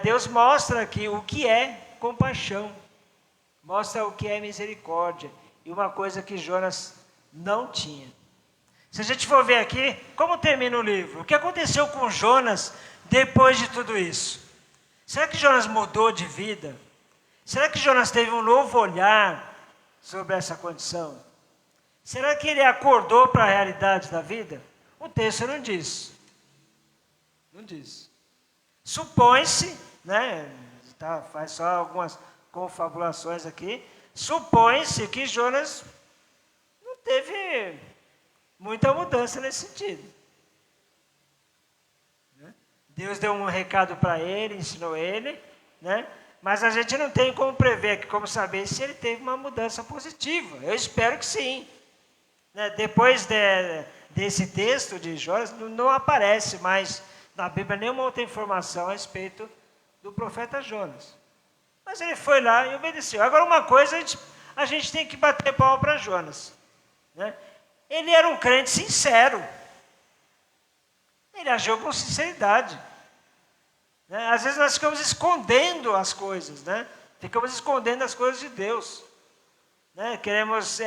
Deus mostra aqui o que é compaixão, mostra o que é misericórdia, e uma coisa que Jonas não tinha. Se a gente for ver aqui, como termina o livro? O que aconteceu com Jonas depois de tudo isso? Será que Jonas mudou de vida? Será que Jonas teve um novo olhar sobre essa condição? Será que ele acordou para a realidade da vida? O texto não diz. Não diz. Supõe-se, né, faz só algumas confabulações aqui, supõe-se que Jonas não teve muita mudança nesse sentido. Deus deu um recado para ele, ensinou ele, né? Mas a gente não tem como prever, como saber se ele teve uma mudança positiva. Eu espero que sim. Né? Depois desse texto de Jonas, não aparece mais na Bíblia nenhuma outra informação a respeito do profeta Jonas. Mas ele foi lá e obedeceu. Agora, uma coisa a gente tem que bater palma para Jonas. Né? Ele era um crente sincero. Ele agiu com sinceridade. Né? Às vezes nós ficamos escondendo as coisas. Né? Ficamos escondendo as coisas de Deus. Né? Queremos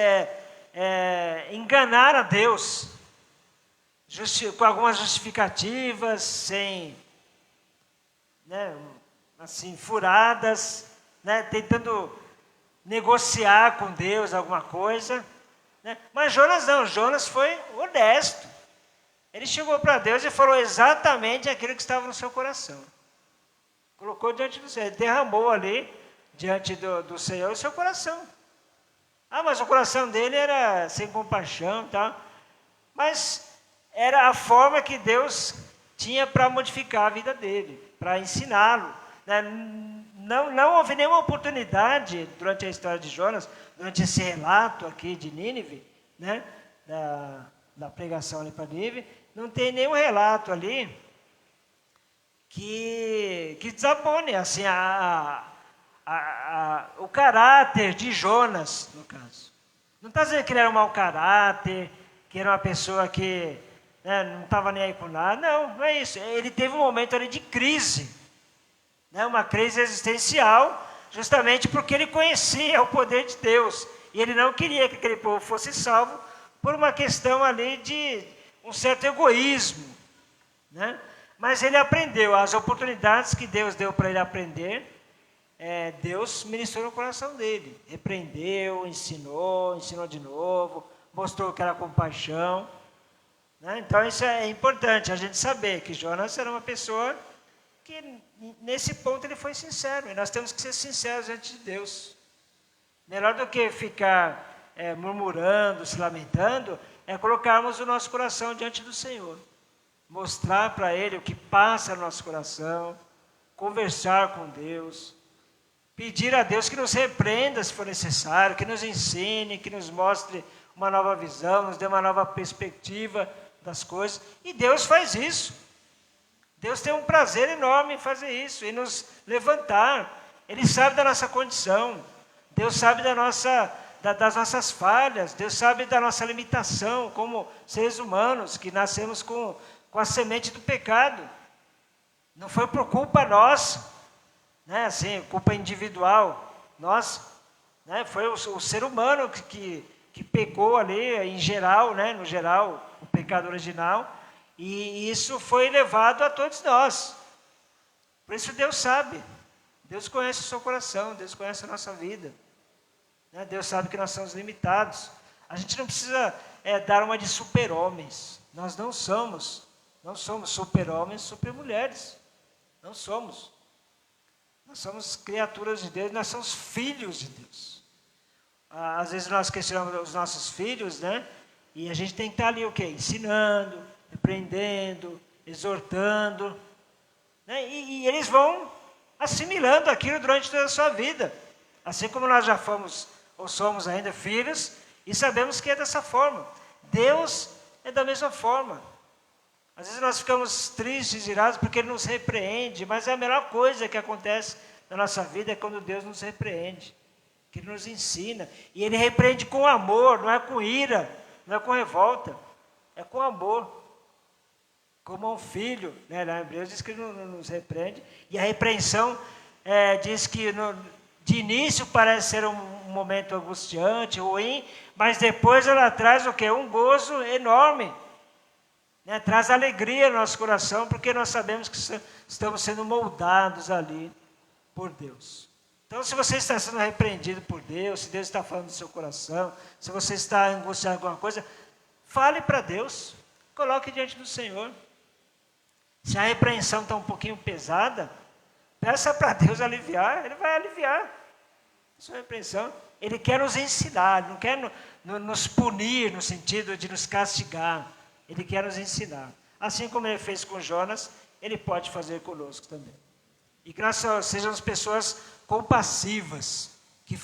enganar a Deus, com algumas justificativas, sem, né, assim, furadas, né, tentando negociar com Deus alguma coisa. Né? Mas Jonas não, Jonas foi honesto. Ele chegou para Deus e falou exatamente aquilo que estava no seu coração. Colocou diante do Senhor, ele derramou ali, diante do Senhor, o seu coração. Ah, mas o coração dele era sem compaixão e tal. Mas era a forma que Deus tinha para modificar a vida dele, para ensiná-lo. Né? Não houve nenhuma oportunidade durante a história de Jonas, durante esse relato aqui de Nínive, né? da pregação ali para Nínive, não tem nenhum relato ali que desabone assim, o caráter de Jonas, no caso. Não está dizendo que ele era um mau caráter, que era uma pessoa que, né, não estava nem aí com nada. Não é isso. Ele teve um momento ali de crise, né, uma crise existencial, justamente porque ele conhecia o poder de Deus. E ele não queria que aquele povo fosse salvo por uma questão ali de um certo egoísmo. Né? Mas ele aprendeu, as oportunidades que Deus deu para ele aprender, Deus ministrou no coração dele. Repreendeu, ensinou de novo, mostrou que era compaixão. Né? Então isso é importante, a gente saber que Jonas era uma pessoa que, nesse ponto, ele foi sincero. E nós temos que ser sinceros diante de Deus. Melhor do que ficar murmurando, se lamentando, é colocarmos o nosso coração diante do Senhor. Mostrar para Ele o que passa no nosso coração, conversar com Deus, pedir a Deus que nos repreenda se for necessário, que nos ensine, que nos mostre uma nova visão, nos dê uma nova perspectiva das coisas. E Deus faz isso. Deus tem um prazer enorme em fazer isso, em nos levantar. Ele sabe da nossa condição, Deus sabe das nossas falhas, Deus sabe da nossa limitação como seres humanos, que nascemos com a semente do pecado. Não foi por culpa nossa, né, assim, culpa individual, nossa, né, foi o ser humano que pecou ali, em geral, né, no geral, o pecado original, e isso foi levado a todos nós. Por isso Deus sabe, Deus conhece o seu coração, Deus conhece a nossa vida, né, Deus sabe que nós somos limitados. A gente não precisa dar uma de super-homens, nós não somos super-homens, super-mulheres, não somos. Nós somos criaturas de Deus, nós somos filhos de Deus. Às vezes nós questionamos os nossos filhos, né? E a gente tem que estar ali o quê? Ensinando, repreendendo, exortando. Né? E eles vão assimilando aquilo durante toda a sua vida. Assim como nós já fomos ou somos ainda filhos e sabemos que é dessa forma. Deus é da mesma forma. Às vezes nós ficamos tristes, irados, porque Ele nos repreende, mas a melhor coisa que acontece na nossa vida é quando Deus nos repreende, que Ele nos ensina. E Ele repreende com amor, não é com ira, não é com revolta, é com amor. Como um filho, né? Lá em Hebreus diz que Ele nos repreende, e a repreensão diz que de início parece ser um momento angustiante, ruim, mas depois ela traz o quê? Um gozo enorme. Né, traz alegria no nosso coração, porque nós sabemos que estamos sendo moldados ali por Deus. Então, se você está sendo repreendido por Deus, se Deus está falando do seu coração, se você está angustiado com alguma coisa, fale para Deus, coloque diante do Senhor. Se a repreensão está um pouquinho pesada, peça para Deus aliviar, Ele vai aliviar a sua repreensão. Ele quer nos ensinar, Ele não quer nos punir no sentido de nos castigar. Ele quer nos ensinar. Assim como Ele fez com Jonas, Ele pode fazer conosco também. E que nós sejamos pessoas compassivas, que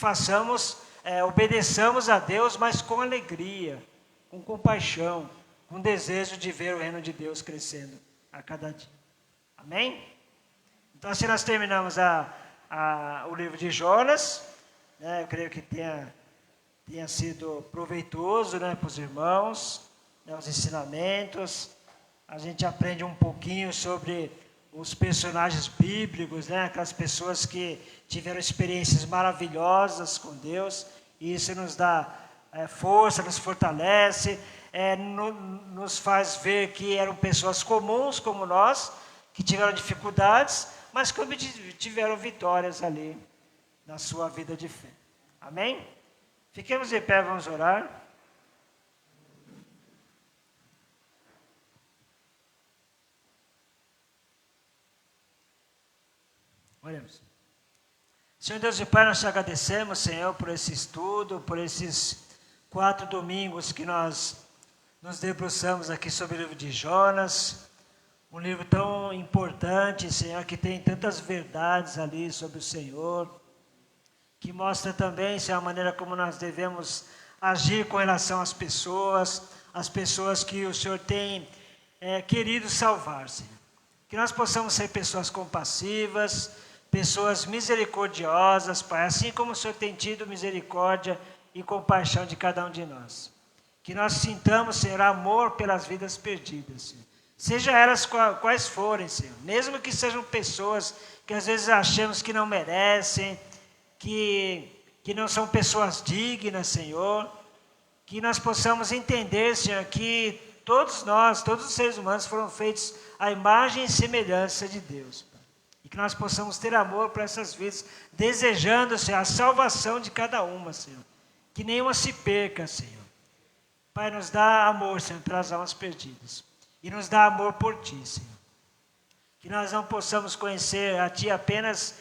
obedeçamos a Deus, mas com alegria, com compaixão, com desejo de ver o reino de Deus crescendo a cada dia. Amém? Então, assim nós terminamos o livro de Jonas. Né, eu creio que tenha sido proveitoso, né, para os irmãos. Os ensinamentos, a gente aprende um pouquinho sobre os personagens bíblicos, né? Aquelas pessoas que tiveram experiências maravilhosas com Deus, e isso nos dá força, nos fortalece, nos faz ver que eram pessoas comuns como nós, que tiveram dificuldades, mas que tiveram vitórias ali na sua vida de fé. Amém? Fiquemos de pé, vamos orar. Oremos. Senhor Deus e Pai, nós te agradecemos, Senhor, por esse estudo, por esses 4 domingos que nós nos debruçamos aqui sobre o livro de Jonas, um livro tão importante, Senhor, que tem tantas verdades ali sobre o Senhor, que mostra também, Senhor, a maneira como nós devemos agir com relação às pessoas que o Senhor tem querido salvar, Senhor. Que nós possamos ser pessoas compassivas, pessoas misericordiosas, Pai, assim como o Senhor tem tido misericórdia e compaixão de cada um de nós. Que nós sintamos, Senhor, amor pelas vidas perdidas, Senhor. Seja elas quais forem, Senhor. Mesmo que sejam pessoas que às vezes achamos que não merecem, que não são pessoas dignas, Senhor. Que nós possamos entender, Senhor, que todos nós, todos os seres humanos foram feitos à imagem e semelhança de Deus, Pai. E que nós possamos ter amor para essas vidas, desejando, Senhor, a salvação de cada uma, Senhor. Que nenhuma se perca, Senhor. Pai, nos dá amor, Senhor, pelas almas perdidas. E nos dá amor por Ti, Senhor. Que nós não possamos conhecer a Ti apenas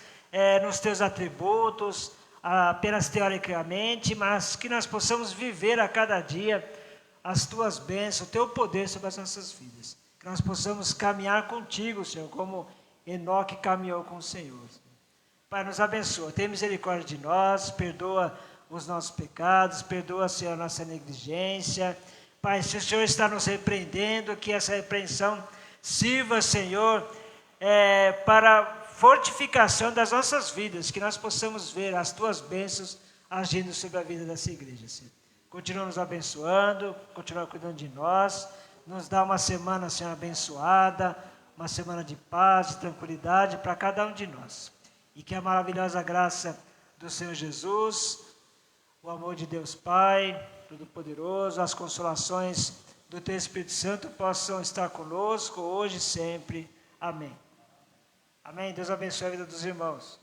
nos Teus atributos, apenas teoricamente, mas que nós possamos viver a cada dia as Tuas bênçãos, o Teu poder sobre as nossas vidas. Que nós possamos caminhar contigo, Senhor, como Enoque caminhou com o Senhor. Pai, nos abençoa, tem misericórdia de nós, perdoa os nossos pecados, perdoa, Senhor, a nossa negligência. Pai, se o Senhor está nos repreendendo, que essa repreensão sirva, Senhor, para fortificação das nossas vidas, que nós possamos ver as Tuas bênçãos agindo sobre a vida dessa igreja, Senhor. Continua nos abençoando, continua cuidando de nós, nos dá uma semana, Senhor, abençoada, uma semana de paz, de tranquilidade para cada um de nós. E que a maravilhosa graça do Senhor Jesus, o amor de Deus Pai, Todo-Poderoso, as consolações do Teu Espírito Santo possam estar conosco hoje e sempre. Amém. Amém. Deus abençoe a vida dos irmãos.